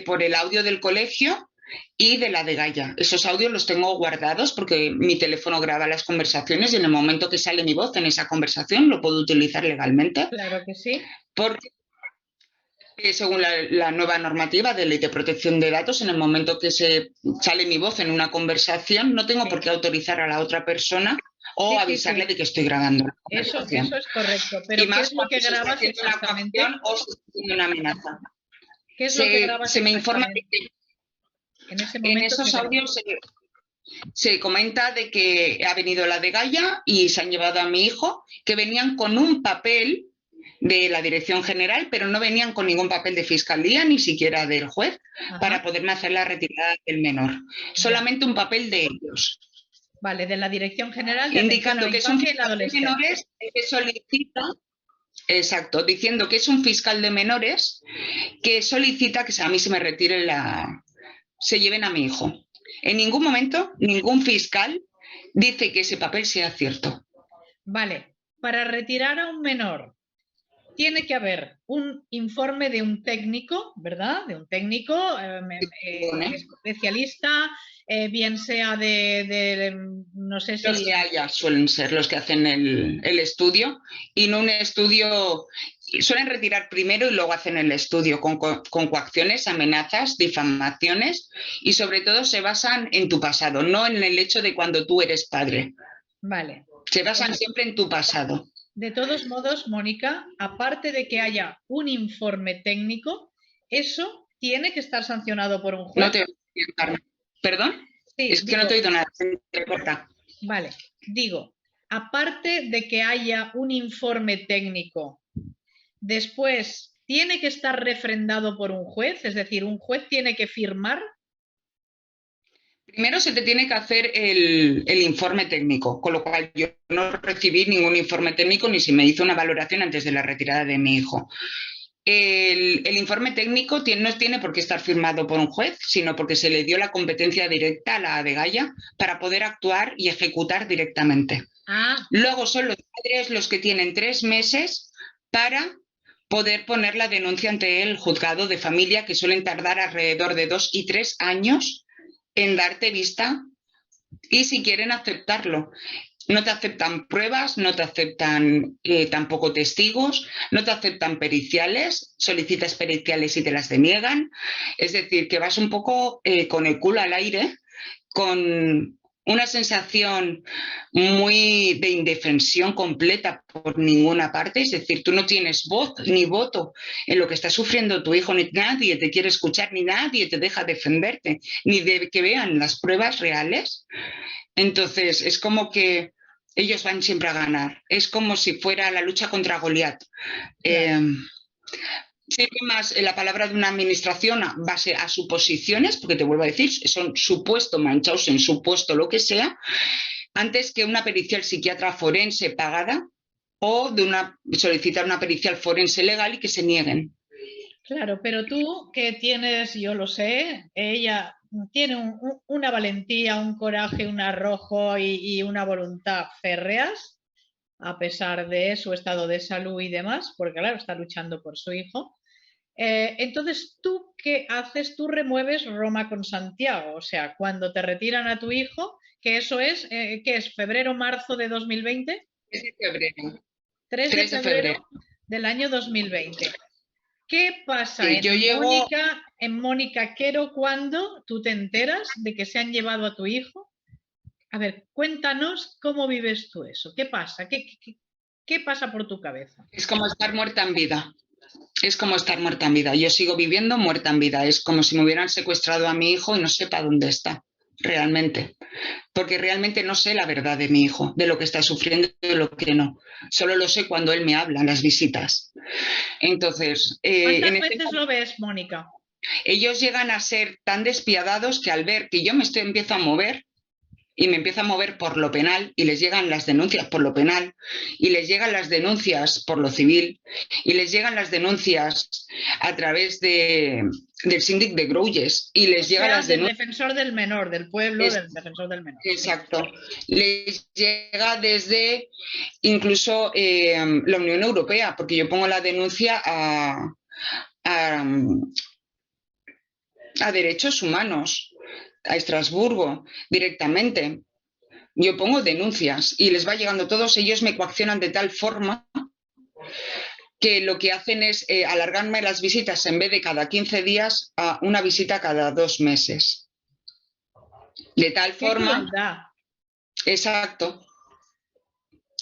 por el audio del colegio y de la de Gaia. Esos audios los tengo guardados porque mi teléfono graba las conversaciones y en el momento que sale mi voz en esa conversación lo puedo utilizar legalmente. Claro que sí. Porque según la nueva normativa de ley de protección de datos, en el momento que sale mi voz en una conversación, no tengo por qué autorizar a la otra persona o avisarle de que estoy grabando. Eso es correcto. Pero y más ¿qué es lo que grabas se está haciendo exactamente? una coacción o se está haciendo una amenaza. ¿Qué es lo que grabas se me informa de que en ese momento en esos audios se comenta de que ha venido la de Gaia y se han llevado a mi hijo, que venían con un papel de la Dirección General, pero no venían con ningún papel de fiscalía, ni siquiera del juez, para poderme hacer la retirada del menor. Solamente un papel de ellos. Vale, de la Dirección General de indicando que es un fiscal de menores que solicita, exacto, diciendo que es un fiscal de menores que solicita que a mí se me retire se lleven a mi hijo. En ningún momento, ningún fiscal dice que ese papel sea cierto. Vale, para retirar a un menor tiene que haber un informe de un técnico, ¿verdad? De un técnico especialista, bien sea no sé si... Los que haya suelen ser los que hacen el estudio, y no un estudio... Suelen retirar primero y luego hacen el estudio con coacciones, amenazas, difamaciones, y sobre todo se basan en tu pasado, no en el hecho de cuando tú eres padre. Vale. Se basan siempre en tu pasado. De todos modos, Mónica, aparte de que haya un informe técnico, eso tiene que estar sancionado por un juez. No te voy a explicar. ¿Perdón? Sí, es que no te he oído nada. Se corta. Vale, digo, aparte de que haya un informe técnico, después tiene que estar refrendado por un juez, es decir, un juez tiene que firmar. Primero se te tiene que hacer el informe técnico, con lo cual yo no recibí ningún informe técnico ni se me hizo una valoración antes de la retirada de mi hijo. El informe técnico no tiene por qué estar firmado por un juez, sino porque se le dio la competencia directa a la de Gaia para poder actuar y ejecutar directamente. Luego son los padres los que tienen 3 meses para poder poner la denuncia ante el juzgado de familia, que suelen tardar alrededor de 2 y 3 años en darte vista, y si quieren aceptarlo. No te aceptan pruebas, no te aceptan tampoco testigos, no te aceptan periciales, solicitas periciales y te las deniegan. Es decir, que vas un poco con el culo al aire, con una sensación muy de indefensión completa por ninguna parte. Es decir, tú no tienes voz ni voto en lo que está sufriendo tu hijo, ni nadie te quiere escuchar, ni nadie te deja defenderte, ni de que vean las pruebas reales. Entonces, es como que ellos van siempre a ganar. Es como si fuera la lucha contra Goliat. Siempre más la palabra de una administración base a suposiciones, porque te vuelvo a decir, son supuesto Munchausen, supuesto lo que sea, antes que una pericial psiquiatra forense pagada o de solicitar una pericial forense legal y que se nieguen. Claro, pero tú que tienes, yo lo sé, ella tiene una valentía, un coraje, un arrojo y una voluntad férreas, a pesar de su estado de salud y demás, porque claro, está luchando por su hijo. Entonces, ¿tú qué haces? Tú remueves Roma con Santiago, o sea, cuando te retiran a tu hijo, que eso es, ¿qué es? ¿Febrero, marzo de 2020? 3 de febrero. 3 de febrero del año 2020. ¿Qué pasa en Mónica Quero cuando tú te enteras de que se han llevado a tu hijo? A ver, cuéntanos cómo vives tú eso. ¿Qué pasa? ¿Qué pasa por tu cabeza? Es como estar muerta en vida. Es como estar muerta en vida. Yo sigo viviendo muerta en vida. Es como si me hubieran secuestrado a mi hijo y no sepa dónde está, realmente. Porque realmente no sé la verdad de mi hijo, de lo que está sufriendo y de lo que no. Solo lo sé cuando él me habla en las visitas. Entonces, ¿cuántas veces lo ves, Mónica? Ellos llegan a ser tan despiadados que al ver que yo empiezo a mover, y me empiezo a mover por lo penal, y les llegan las denuncias por lo penal, y les llegan las denuncias por lo civil, y les llegan las denuncias a través del síndic de Greuges, y les llegan las denuncias... del defensor del menor, del pueblo, del defensor del menor. Exacto. Les llega desde incluso la Unión Europea, porque yo pongo la denuncia a Derechos Humanos, a Estrasburgo, directamente. Yo pongo denuncias y les va llegando, todos ellos me coaccionan de tal forma que lo que hacen es alargarme las visitas en vez de cada 15 días a una visita cada 2 meses. De tal ¡Qué forma... crueldad! Exacto.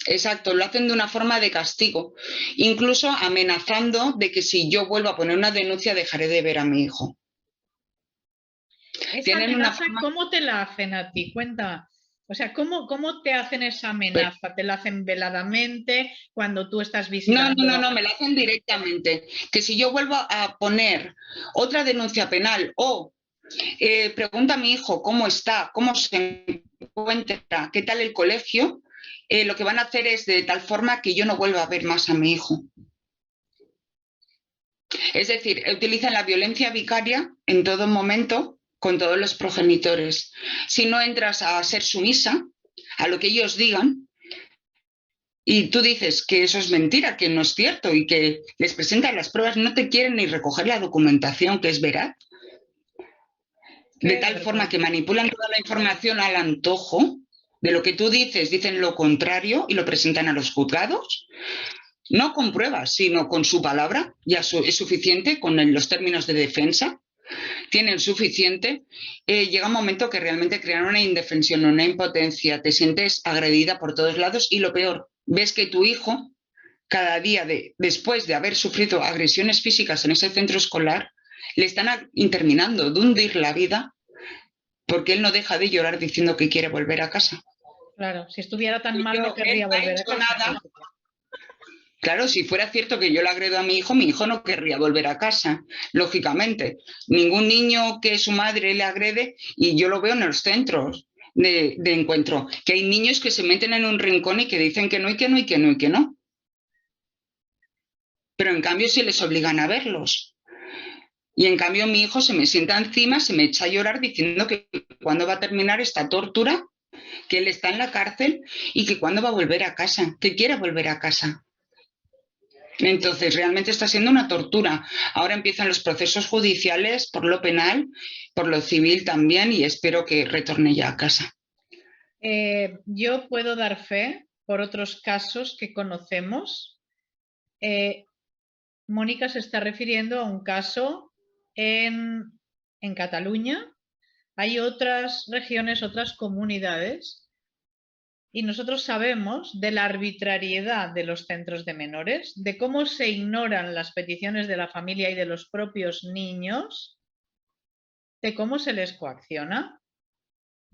Exacto, lo hacen de una forma de castigo, incluso amenazando de que si yo vuelvo a poner una denuncia dejaré de ver a mi hijo. Esa Tienen una amenaza, forma... ¿cómo te la hacen a ti? Cuenta. O sea, ¿cómo te hacen esa amenaza? ¿Te la hacen veladamente cuando tú estás visitando? No, me la hacen directamente. Que si yo vuelvo a poner otra denuncia penal o pregunta a mi hijo cómo está, cómo se encuentra, qué tal el colegio, lo que van a hacer es de tal forma que yo no vuelva a ver más a mi hijo. Es decir, utilizan la violencia vicaria en todo momento con todos los progenitores. Si no entras a ser sumisa a lo que ellos digan y tú dices que eso es mentira, que no es cierto y que les presentan las pruebas, no te quieren ni recoger la documentación que es veraz. De tal forma que manipulan toda la información al antojo de lo que tú dices, dicen lo contrario y lo presentan a los juzgados. No con pruebas, sino con su palabra, ya es suficiente, con los términos de defensa, tienen suficiente. Llega un momento que realmente crean una indefensión, una impotencia, te sientes agredida por todos lados y lo peor, ves que tu hijo, cada día después de haber sufrido agresiones físicas en ese centro escolar, le están terminando de hundir la vida porque él no deja de llorar diciendo que quiere volver a casa. Claro, si estuviera tan mal no querría volver a casa. Nada. Claro, si fuera cierto que yo le agredo a mi hijo no querría volver a casa, lógicamente. Ningún niño que su madre le agrede, y yo lo veo en los centros de encuentro, que hay niños que se meten en un rincón y que dicen que no, y que no, y que no, y que no. Pero en cambio se les obligan a verlos. Y en cambio mi hijo se me sienta encima, se me echa a llorar diciendo que cuándo va a terminar esta tortura, que él está en la cárcel y que cuándo va a volver a casa, que quiere volver a casa. Entonces, realmente está siendo una tortura. Ahora empiezan los procesos judiciales por lo penal, por lo civil también, y espero que retorne ya a casa. Yo puedo dar fe por otros casos que conocemos. Mónica se está refiriendo a un caso en Cataluña. Hay otras regiones, otras comunidades. Y nosotros sabemos de la arbitrariedad de los centros de menores, de cómo se ignoran las peticiones de la familia y de los propios niños, de cómo se les coacciona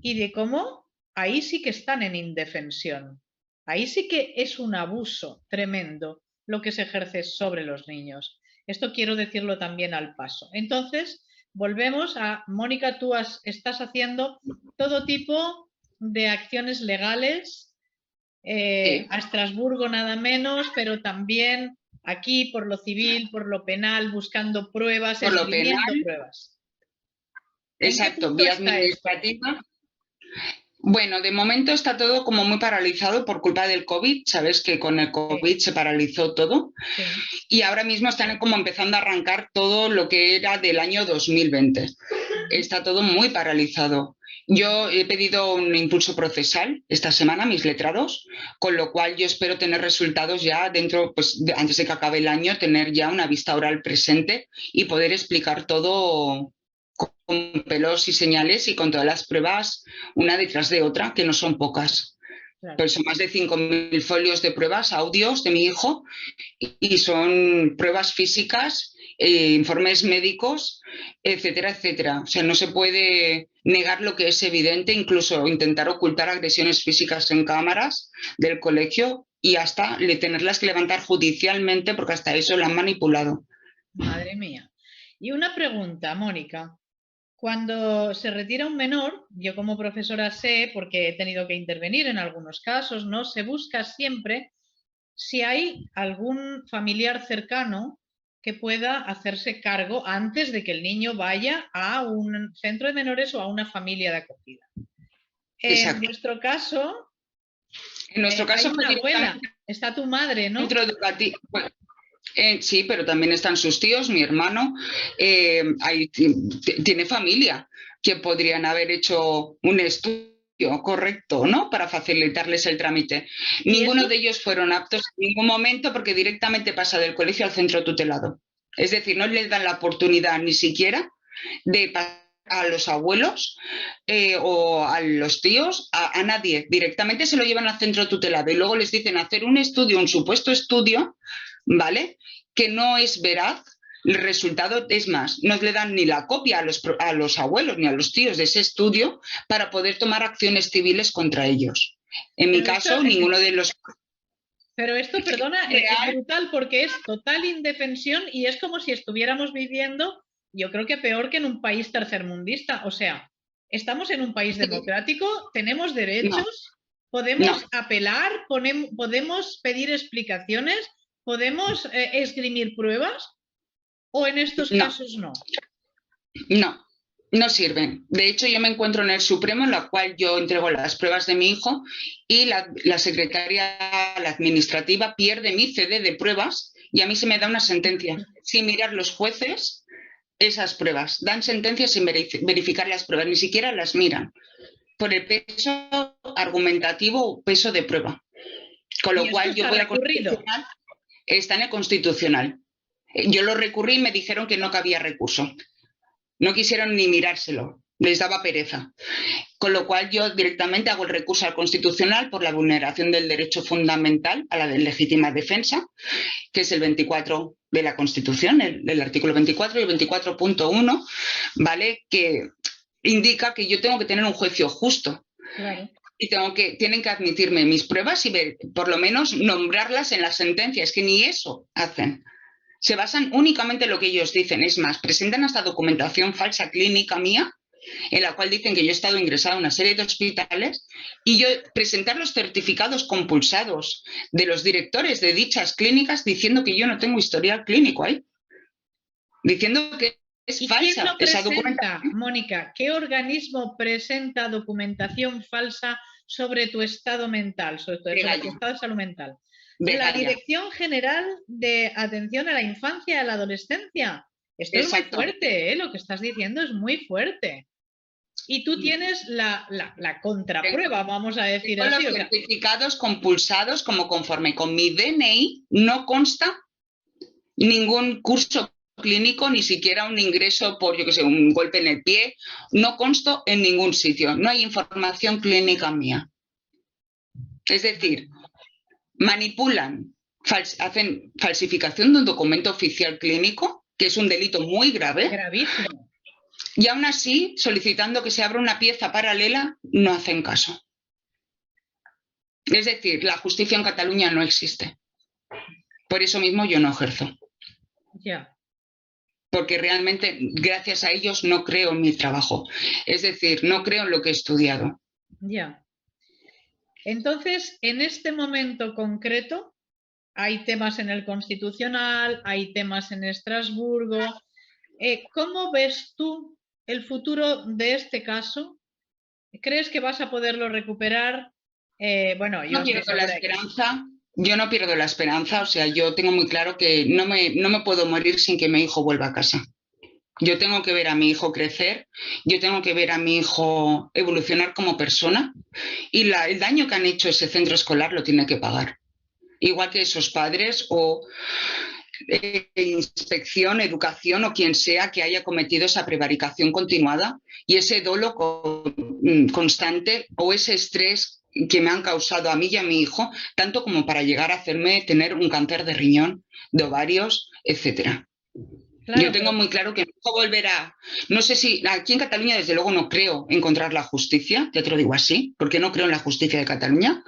y de cómo ahí sí que están en indefensión. Ahí sí que es un abuso tremendo lo que se ejerce sobre los niños. Esto quiero decirlo también al paso. Entonces, volvemos a, Mónica, tú estás haciendo todo tipo de acciones legales, Sí. a Estrasburgo nada menos, pero también aquí por lo civil, por lo penal, buscando pruebas, Por lo esgrimiendo penal, pruebas. exacto, vía administrativa. Bueno, de momento está todo como muy paralizado por culpa del COVID. Sabes que con el COVID se paralizó todo. Sí. Y ahora mismo están como empezando a arrancar todo lo que era del año 2020. Está todo muy paralizado. Yo he pedido un impulso procesal esta semana a mis letrados, con lo cual yo espero tener resultados ya dentro, pues antes de que acabe el año, tener ya una vista oral presente y poder explicar todo con pelos y señales y con todas las pruebas una detrás de otra, que no son pocas. Claro. Pues son más de 5.000 folios de pruebas, audios de mi hijo, y son pruebas físicas, informes médicos, etcétera, etcétera. O sea, no se puede negar lo que es evidente, incluso intentar ocultar agresiones físicas en cámaras del colegio y hasta tenerlas que levantar judicialmente porque hasta eso la han manipulado. Madre mía. Y una pregunta, Mónica. Cuando se retira un menor, yo como profesora sé, porque he tenido que intervenir en algunos casos, ¿no? Se busca siempre si hay algún familiar cercano que pueda hacerse cargo antes de que el niño vaya a un centro de menores o a una familia de acogida. Exacto. En nuestro caso, hay una abuela, está tu madre, ¿no? Centro educativo. Bueno, Sí, pero también están sus tíos, mi hermano, tiene familia que podrían haber hecho un estudio correcto, ¿no? Para facilitarles el trámite. ¿Y Ninguno eso? de ellos fueron aptos en ningún momento porque directamente pasa del colegio al centro tutelado. Es decir, no les dan la oportunidad ni siquiera de pasar a los abuelos o a los tíos, a nadie. Directamente se lo llevan al centro tutelado y luego les dicen hacer un estudio, un supuesto estudio, ¿vale? Que no es veraz. El resultado es más, no le dan ni la copia a los abuelos ni a los tíos de ese estudio para poder tomar acciones civiles contra ellos. En mi Pero esto, caso, ninguno de los... pero esto, perdona, es Real, brutal porque es total indefensión y es como si estuviéramos viviendo, yo creo que peor que en un país tercermundista. O sea, estamos en un país democrático, tenemos no, derechos, no, podemos apelar, podemos pedir explicaciones, podemos esgrimir pruebas, o en estos no, casos no. no, no sirven. De hecho, yo me encuentro en el Supremo, en la cual yo entrego las pruebas de mi hijo y la secretaria, la administrativa, pierde mi CD de pruebas y a mí se me da una sentencia sin mirar los jueces esas pruebas. Dan sentencias sin verificar las pruebas, ni siquiera las miran por el peso argumentativo o peso de prueba. Con Y lo esto cual yo está voy al recurrido. Constitucional, está en el Constitucional. Yo lo recurrí y me dijeron que no cabía recurso. No quisieron ni mirárselo, les daba pereza. Con lo cual yo directamente hago el recurso al Constitucional por la vulneración del derecho fundamental a la legítima defensa, que es el 24 de la Constitución, el artículo 24 y el 24.1, ¿vale? Que indica que yo tengo que tener un juicio justo. Claro. Y tienen que admitirme mis pruebas y por lo menos nombrarlas en las sentencias, que ni eso hacen. Se basan únicamente en lo que ellos dicen. Es más, presentan hasta documentación falsa clínica mía, en la cual dicen que yo he estado ingresada a una serie de hospitales y yo presentar los certificados compulsados de los directores de dichas clínicas diciendo que yo no tengo historial clínico ahí. Diciendo que es ¿Y quién falsa lo esa presenta, documentación. Mónica? ¿Qué organismo presenta documentación falsa sobre tu estado mental, sobre tu estado de salud mental? La Begaria. Dirección General de Atención a la Infancia y a la Adolescencia. Esto es muy Exacto. fuerte, ¿eh? Lo que estás diciendo es muy fuerte. Y tú tienes la contraprueba, vamos a decir Tengo así. los certificados compulsados como conforme con mi DNI no consta ningún curso clínico, ni siquiera un ingreso por, yo que sé, un golpe en el pie. No consto en ningún sitio. No hay información clínica mía. Es decir, manipulan, hacen falsificación de un documento oficial clínico, que es un delito muy grave. Gravísimo. Y aún así, solicitando que se abra una pieza paralela, no hacen caso. Es decir, la justicia en Cataluña no existe. Por eso mismo yo no ejerzo. Ya. Porque realmente, gracias a ellos, no creo en mi trabajo. Es decir, no creo en lo que he estudiado. Ya. Entonces, en este momento concreto, hay temas en el Constitucional, hay temas en Estrasburgo. ¿Cómo ves tú el futuro de este caso? ¿Crees que vas a poderlo recuperar? Bueno, yo No estoy pierdo la segura de que sí. esperanza. Yo no pierdo la esperanza. O sea, yo tengo muy claro que no me puedo morir sin que mi hijo vuelva a casa. Yo tengo que ver a mi hijo crecer, yo tengo que ver a mi hijo evolucionar como persona y el daño que han hecho ese centro escolar lo tiene que pagar. Igual que esos padres o inspección, educación o quien sea que haya cometido esa prevaricación continuada y ese dolo constante o ese estrés que me han causado a mí y a mi hijo, tanto como para llegar a hacerme tener un cáncer de riñón, de ovarios, etcétera. Claro, Yo tengo muy claro que mi hijo volverá. No sé si aquí en Cataluña, desde luego, no creo encontrar la justicia, ya te lo digo así, porque no creo en la justicia de Cataluña.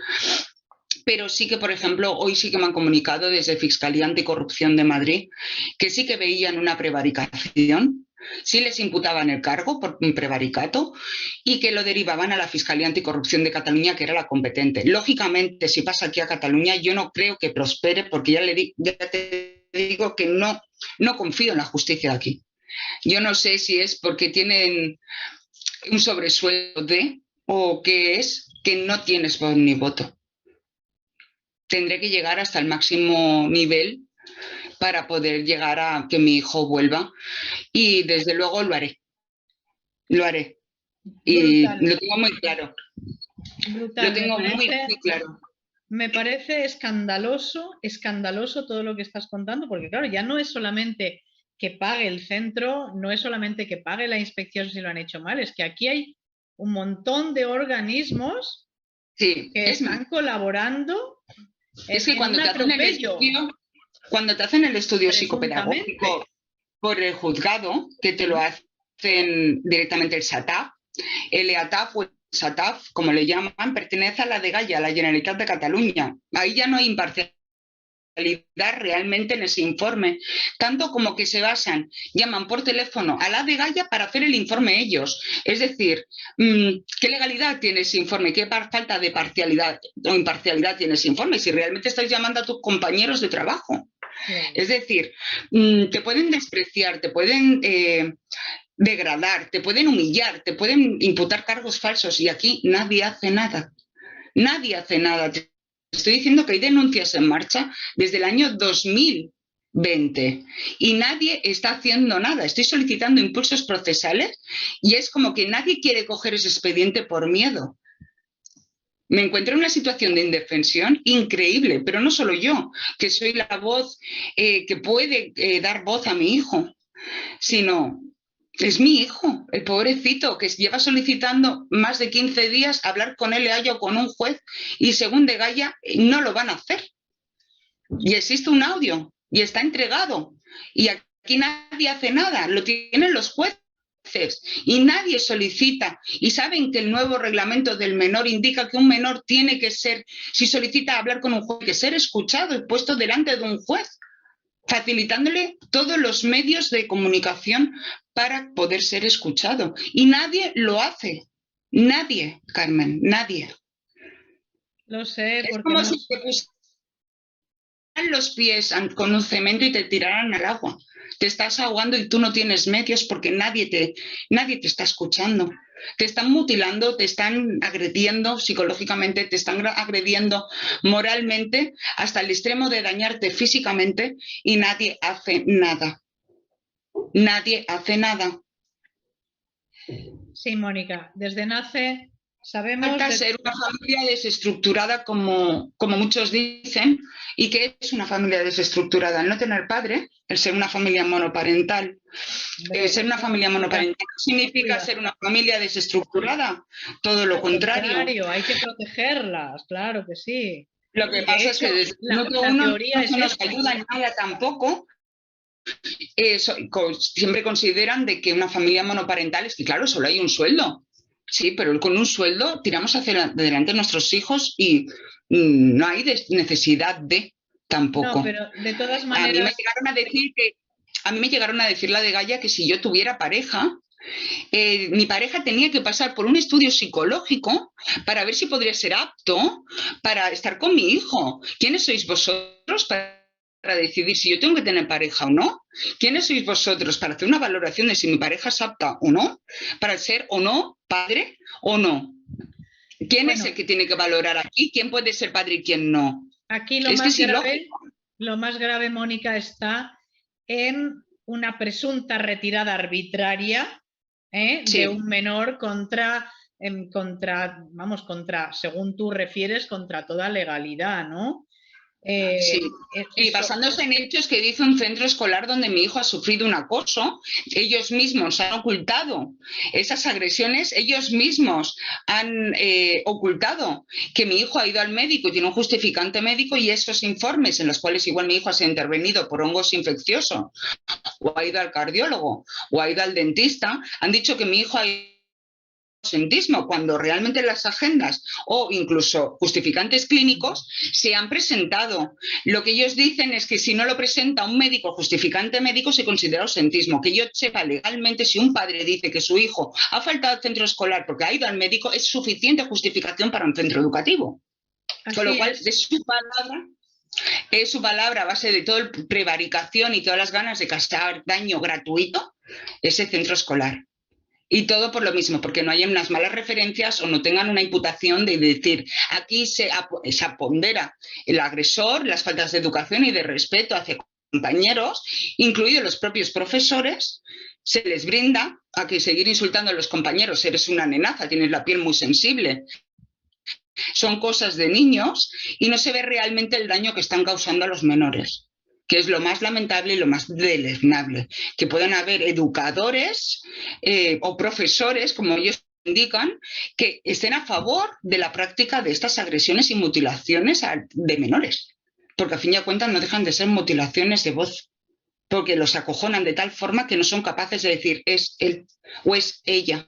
Pero sí que, por ejemplo, hoy sí que me han comunicado desde Fiscalía Anticorrupción de Madrid que sí que veían una prevaricación, sí les imputaban el cargo por un prevaricato y que lo derivaban a la Fiscalía Anticorrupción de Cataluña, que era la competente. Lógicamente, si pasa aquí a Cataluña, yo no creo que prospere, porque ya te digo que no confío en la justicia de aquí. Yo no sé si es porque tienen un sobresueldo o qué es que no tienes voz ni voto. Tendré que llegar hasta el máximo nivel para poder llegar a que mi hijo vuelva. Y desde luego lo haré. Lo haré. Y Brutal. lo tengo muy claro. Brutal. Lo tengo muy claro. Me parece escandaloso todo lo que estás contando, porque claro, ya no es solamente que pague el centro, no es solamente que pague la inspección si lo han hecho mal, es que aquí hay un montón de organismos Sí, que están colaborando. Es que cuando te hacen el estudio psicopedagógico por el juzgado, que te lo hacen directamente el SATAF, el EATAF o el SATAF, como le llaman, pertenece a la Dgaia, a la Generalitat de Cataluña. Ahí ya no hay imparcialidad realmente en ese informe, tanto como que se llaman por teléfono a la Dgaia para hacer el informe ellos. Es decir, ¿qué legalidad tiene ese informe? ¿Qué falta de parcialidad o imparcialidad tiene ese informe? Si realmente estáis llamando a tus compañeros de trabajo. Sí. Es decir, te pueden despreciar, te pueden degradar, te pueden humillar, te pueden imputar cargos falsos y aquí nadie hace nada. Nadie hace nada. Te estoy diciendo que hay denuncias en marcha desde el año 2020 y nadie está haciendo nada. Estoy solicitando impulsos procesales y es como que nadie quiere coger ese expediente por miedo. Me encuentro en una situación de indefensión increíble, pero no solo yo, que soy la voz que puede dar voz a mi hijo, sino es mi hijo, el pobrecito, que lleva solicitando más de 15 días hablar con el EAYA o con un juez y según Dgaia no lo van a hacer. Y existe un audio y está entregado y aquí nadie hace nada, lo tienen los jueces. Y nadie solicita y saben que el nuevo reglamento del menor indica que un menor tiene que ser, si solicita hablar con un juez, que ser escuchado y puesto delante de un juez, facilitándole todos los medios de comunicación para poder ser escuchado y nadie lo hace, nadie, Carmen, nadie. Lo sé, es como si te pusieran los pies con un cemento y te tiraran al agua. Te estás ahogando y tú no tienes medios porque nadie te está escuchando. Te están mutilando, te están agrediendo psicológicamente, te están agrediendo moralmente hasta el extremo de dañarte físicamente y nadie hace nada. Nadie hace nada. Sí, Mónica, desde NACE sabemos... Falta ser una familia desestructurada como muchos dicen. ¿Y qué es una familia desestructurada? El no tener padre, el ser una familia monoparental. Ser una familia monoparental no significa ser una familia desestructurada, todo lo contrario. Hay que protegerlas, claro que sí. Lo que pasa es que desde uno no nos ayuda en nada tampoco. Siempre consideran de que una familia monoparental es que, claro, solo hay un sueldo. Sí, pero con un sueldo tiramos hacia adelante nuestros hijos y no hay necesidad de tampoco. No, pero de todas maneras... A mí me llegaron a decir la Dgaia que si yo tuviera pareja, mi pareja tenía que pasar por un estudio psicológico para ver si podría ser apto para estar con mi hijo. ¿Quiénes sois vosotros para decidir si yo tengo que tener pareja o no? ¿Quiénes sois vosotros para hacer una valoración de si mi pareja es apta o no? ¿Para ser o no padre o no? ¿Quién es el que tiene que valorar aquí? ¿Quién puede ser padre y quién no? Aquí lo más grave, Mónica, está en una presunta retirada arbitraria de un menor contra, según tú refieres, contra toda legalidad, ¿no? Y basándose en hechos que dice un centro escolar donde mi hijo ha sufrido un acoso, ellos mismos han ocultado esas agresiones, ellos mismos han ocultado que mi hijo ha ido al médico y tiene un justificante médico y esos informes en los cuales igual mi hijo ha sido intervenido por hongos infecciosos o ha ido al cardiólogo o ha ido al dentista, han dicho que mi hijo ha ido ausentismo, cuando realmente las agendas o incluso justificantes clínicos se han presentado. Lo que ellos dicen es que si no lo presenta un médico justificante médico se considera ausentismo. Que yo sepa legalmente, si un padre dice que su hijo ha faltado al centro escolar porque ha ido al médico, es suficiente justificación para un centro educativo. Con lo cual, es su palabra a base de toda la prevaricación y todas las ganas de causar daño gratuito, ese centro escolar. Y todo por lo mismo, porque no hayan unas malas referencias o no tengan una imputación de decir, aquí se apondera el agresor, las faltas de educación y de respeto hacia compañeros, incluidos los propios profesores, se les brinda a que seguir insultando a los compañeros, eres una nenaza, tienes la piel muy sensible. Son cosas de niños y no se ve realmente el daño que están causando a los menores, que es lo más lamentable y lo más deleznable, que puedan haber educadores o profesores, como ellos indican, que estén a favor de la práctica de estas agresiones y mutilaciones de menores, porque a fin de cuentas no dejan de ser mutilaciones de voz, porque los acojonan de tal forma que no son capaces de decir es él o es ella.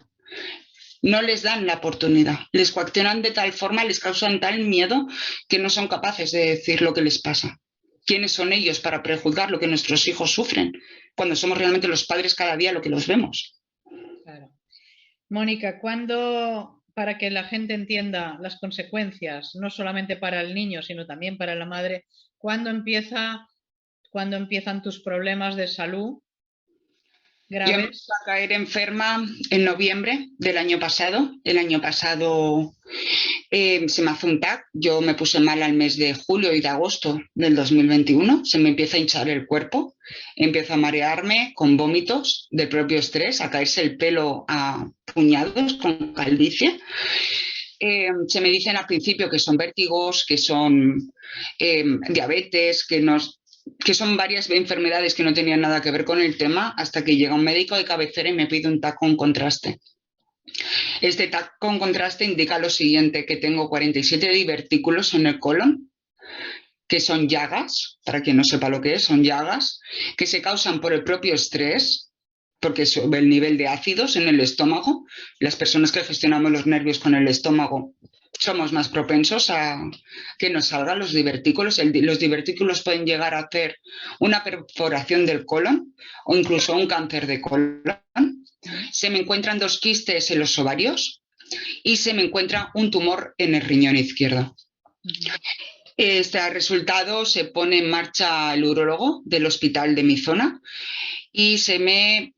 No les dan la oportunidad, les coaccionan de tal forma, les causan tal miedo que no son capaces de decir lo que les pasa. ¿Quiénes son ellos para prejuzgar lo que nuestros hijos sufren cuando somos realmente los padres cada día lo que los vemos? Claro. Mónica, ¿cuándo, para que la gente entienda las consecuencias, no solamente para el niño, sino también para la madre, ¿cuándo empiezan tus problemas de salud graves? Yo empecé a caer enferma en noviembre del año pasado. El año pasado se me hace un TAC. Yo me puse mal al mes de julio y de agosto del 2021. Se me empieza a hinchar el cuerpo, empiezo a marearme con vómitos del propio estrés, a caerse el pelo a puñados con calvicie. Se me dicen al principio que son vértigos, que son diabetes, que son varias enfermedades que no tenían nada que ver con el tema, hasta que llega un médico de cabecera y me pide un TAC con contraste. Este TAC con contraste indica lo siguiente, que tengo 47 divertículos en el colon, que son llagas, para quien no sepa lo que es, son llagas, que se causan por el propio estrés, porque sube el nivel de ácidos en el estómago. Las personas que gestionamos los nervios con el estómago somos más propensos a que nos salgan los divertículos. Los divertículos pueden llegar a hacer una perforación del colon o incluso un cáncer de colon. Se me encuentran 2 quistes en los ovarios y se me encuentra un tumor en el riñón izquierdo. Este resultado se pone en marcha el urólogo del hospital de mi zona y se me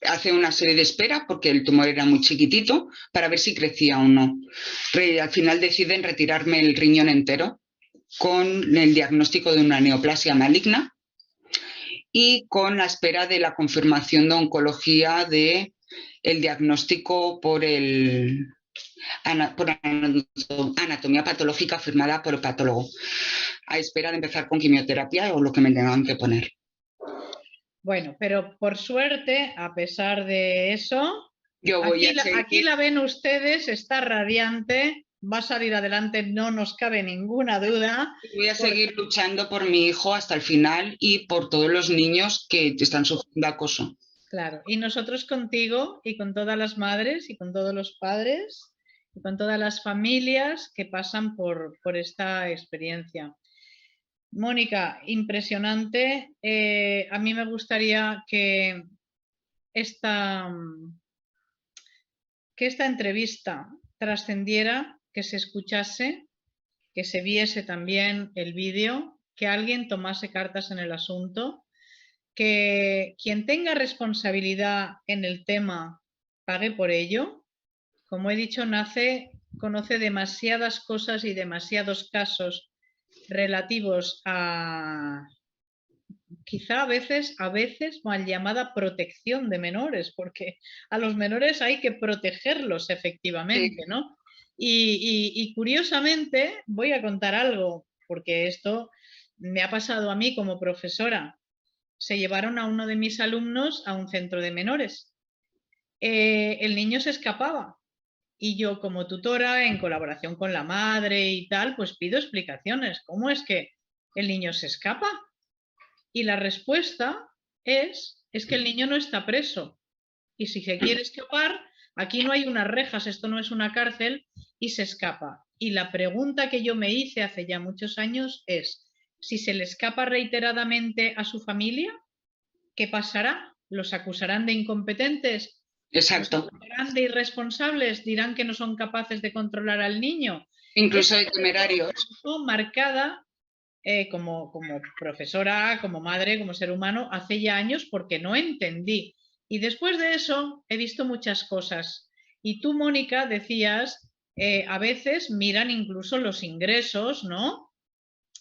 hace una serie de espera porque el tumor era muy chiquitito para ver si crecía o no. Al final deciden retirarme el riñón entero con el diagnóstico de una neoplasia maligna y con la espera de la confirmación de oncología de el diagnóstico por anatomía patológica firmada por el patólogo, a espera de empezar con quimioterapia o lo que me tengan que poner. Bueno, pero por suerte, a pesar de eso, yo voy aquí la ven ustedes, está radiante, va a salir adelante, no nos cabe ninguna duda. Voy a seguir luchando por mi hijo hasta el final y por todos los niños que están sufriendo acoso. Claro, y nosotros contigo y con todas las madres y con todos los padres y con todas las familias que pasan por esta experiencia. Mónica, impresionante. A mí me gustaría que esta entrevista trascendiera, que se escuchase, que se viese también el vídeo, que alguien tomase cartas en el asunto, que quien tenga responsabilidad en el tema pague por ello. Como he dicho, conoce demasiadas cosas y demasiados casos relativos a, quizá a veces mal llamada protección de menores, porque a los menores hay que protegerlos efectivamente, Sí. ¿no? Y curiosamente voy a contar algo, porque esto me ha pasado a mí como profesora. Se llevaron a uno de mis alumnos a un centro de menores. El niño se escapaba. Y yo como tutora, en colaboración con la madre y tal, pues pido explicaciones. ¿Cómo es que el niño se escapa? Y la respuesta es que el niño no está preso. Y si se quiere escapar, aquí no hay unas rejas, esto no es una cárcel, y se escapa. Y la pregunta que yo me hice hace ya muchos años es, si se le escapa reiteradamente a su familia, ¿qué pasará? ¿Los acusarán de incompetentes? Exacto. ¿Los acusarán de irresponsables? ¿Dirán que no son capaces de controlar al niño? Incluso de temerarios. Marcada como profesora, como madre, como ser humano, hace ya años porque no entendí. Y después de eso he visto muchas cosas. Y tú, Mónica, decías, a veces miran incluso los ingresos, ¿no?,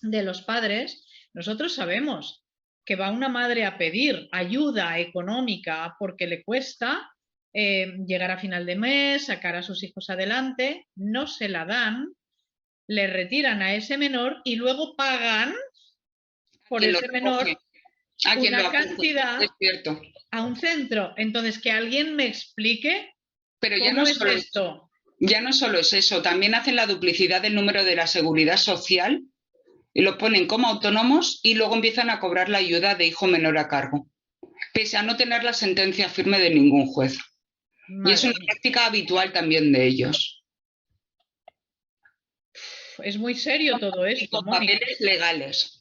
de los padres, Nosotros sabemos que va una madre a pedir ayuda económica porque le cuesta llegar a final de mes, sacar a sus hijos adelante, no se la dan, le retiran a ese menor y luego pagan por Quien lo ese menor recoge, a quien lo una acoge, cantidad es cierto. a un centro. Entonces, que alguien me explique Pero cómo es esto. ya no solo es eso, también hacen la duplicidad del número de la seguridad social y lo ponen como autónomos y luego empiezan a cobrar la ayuda de hijo menor a cargo, pese a no tener la sentencia firme de ningún juez. Y es Madre una mía. práctica habitual también de ellos. Es muy serio todo Y esto, con Mónica. papeles legales.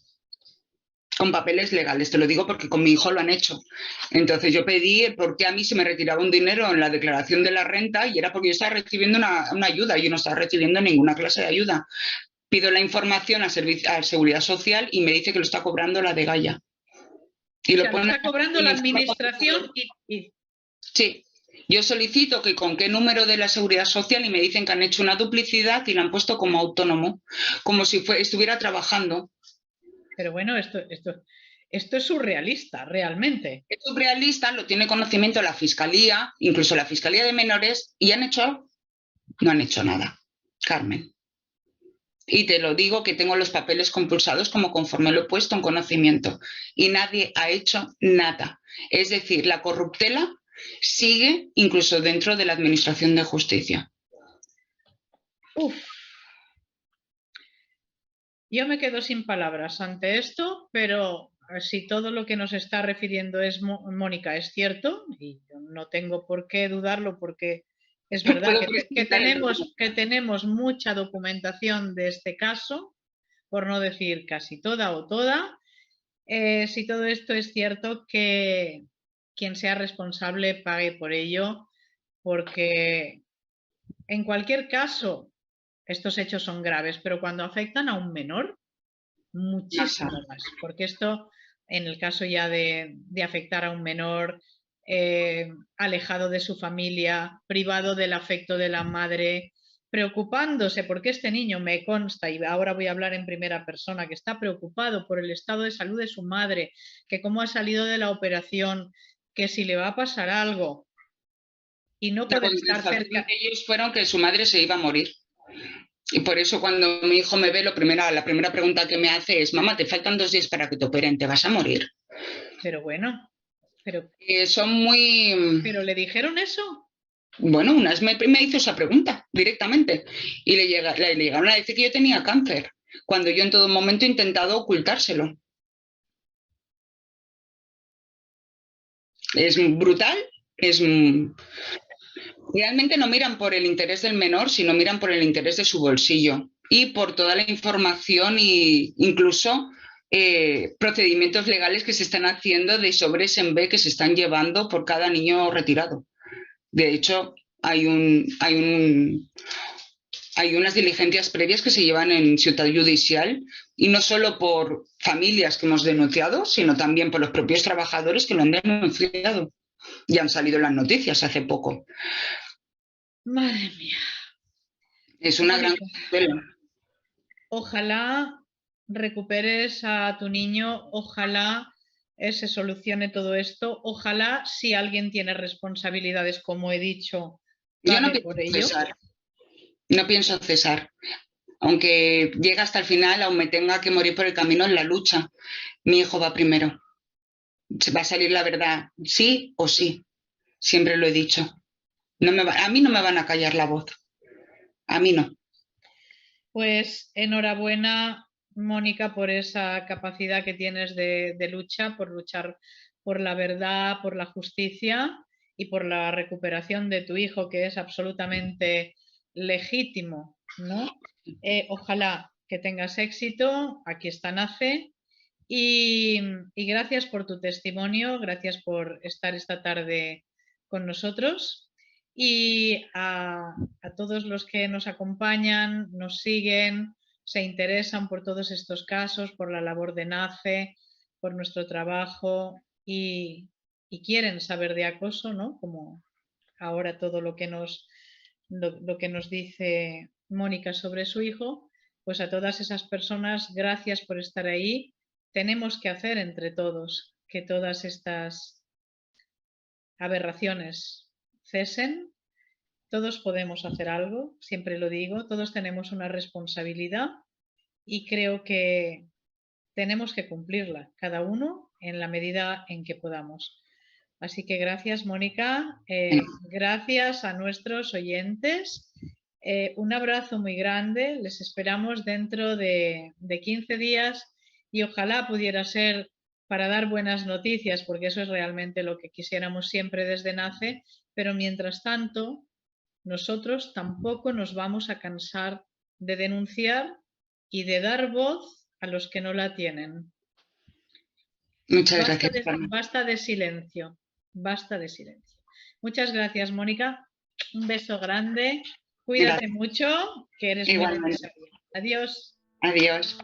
Con papeles legales, te lo digo porque con mi hijo lo han hecho. Entonces yo pedí el por qué a mí se me retiraba un dinero en la declaración de la renta y era porque yo estaba recibiendo una ayuda, yo no estaba recibiendo ninguna clase de ayuda. Pido la información a Seguridad Social y me dice que lo está cobrando la de Gaia. Y O lo sea, lo pone está cobrando en la el informe. administración Sí, yo solicito que con qué número de la Seguridad Social y me dicen que han hecho una duplicidad y la han puesto como autónomo, como si estuviera trabajando. Pero bueno, esto es surrealista, realmente. Es surrealista, lo tiene conocimiento la Fiscalía, incluso la Fiscalía de Menores, y han hecho algo. No han hecho nada, Carmen. Y te lo digo que tengo los papeles compulsados como conforme lo he puesto en conocimiento. Y nadie ha hecho nada. Es decir, la corruptela sigue incluso dentro de la Administración de Justicia. Uf. Yo me quedo sin palabras ante esto, pero si todo lo que nos está refiriendo es Mónica es cierto, y yo no tengo por qué dudarlo porque es No verdad puedo presentar el que tenemos mucha documentación de este caso, por no decir casi toda o toda. Si todo esto es cierto, que quien sea responsable pague por ello, porque en cualquier caso estos hechos son graves, pero cuando afectan a un menor, masa. muchísimo más, porque esto, en el caso ya de afectar a un menor alejado de su familia, privado del afecto de la madre, preocupándose, porque este niño me consta, y ahora voy a hablar en primera persona, que está preocupado por el estado de salud de su madre, que cómo ha salido de la operación, que si le va a pasar algo y no La poder estar contestación de cerca. ellos fueron que su madre se iba a morir. Y por eso cuando mi hijo me ve, la primera pregunta que me hace es, mamá, te faltan 2 días para que te operen, ¿te vas a morir? Pero bueno, pero, Son muy... pero ¿le dijeron eso? Bueno, una vez me hizo esa pregunta directamente y le llegaron a decir que yo tenía cáncer, cuando yo en todo momento he intentado ocultárselo. Es brutal, es... Realmente no miran por el interés del menor, sino miran por el interés de su bolsillo y por toda la información e incluso procedimientos legales que se están haciendo de sobres en B que se están llevando por cada niño retirado. De hecho, hay unas diligencias previas que se llevan en Ciudad Judicial y no solo por familias que hemos denunciado, sino también por los propios trabajadores que lo han denunciado. Y han salido las noticias hace poco. Madre mía. Es una gran Mónica, tela. ojalá recuperes a tu niño, ojalá se solucione todo esto, ojalá si alguien tiene responsabilidades, como he dicho, Yo no pague pienso por ello. cesar, no pienso cesar. Aunque llegue hasta el final, aún me tenga que morir por el camino en la lucha, mi hijo va primero. Va a salir la verdad, sí o sí. Siempre lo he dicho. A mí no me van a callar la voz. A mí no. Pues enhorabuena, Mónica, por esa capacidad que tienes de lucha, por luchar por la verdad, por la justicia y por la recuperación de tu hijo, que es absolutamente legítimo, ¿no? Ojalá que tengas éxito. Aquí está Nace. Y gracias por tu testimonio, gracias por estar esta tarde con nosotros. Y a todos los que nos acompañan, nos siguen, se interesan por todos estos casos, por la labor de NACE, por nuestro trabajo y quieren saber de acoso, ¿no? Como ahora todo lo que nos dice Mónica sobre su hijo, pues a todas esas personas, gracias por estar ahí tenemos que hacer entre todos que todas estas aberraciones cesen. Todos podemos hacer algo, siempre lo digo, todos tenemos una responsabilidad y creo que tenemos que cumplirla, cada uno en la medida en que podamos. Así que gracias, Mónica, gracias a nuestros oyentes, un abrazo muy grande, les esperamos dentro de 15 días y ojalá pudiera ser para dar buenas noticias, porque eso es realmente lo que quisiéramos siempre desde NACE, pero mientras tanto, nosotros tampoco nos vamos a cansar de denunciar y de dar voz a los que no la tienen. Muchas gracias. Basta de silencio, basta de silencio. Muchas gracias, Mónica. Un beso grande. Cuídate mucho, que eres muy necesaria. Adiós. Adiós.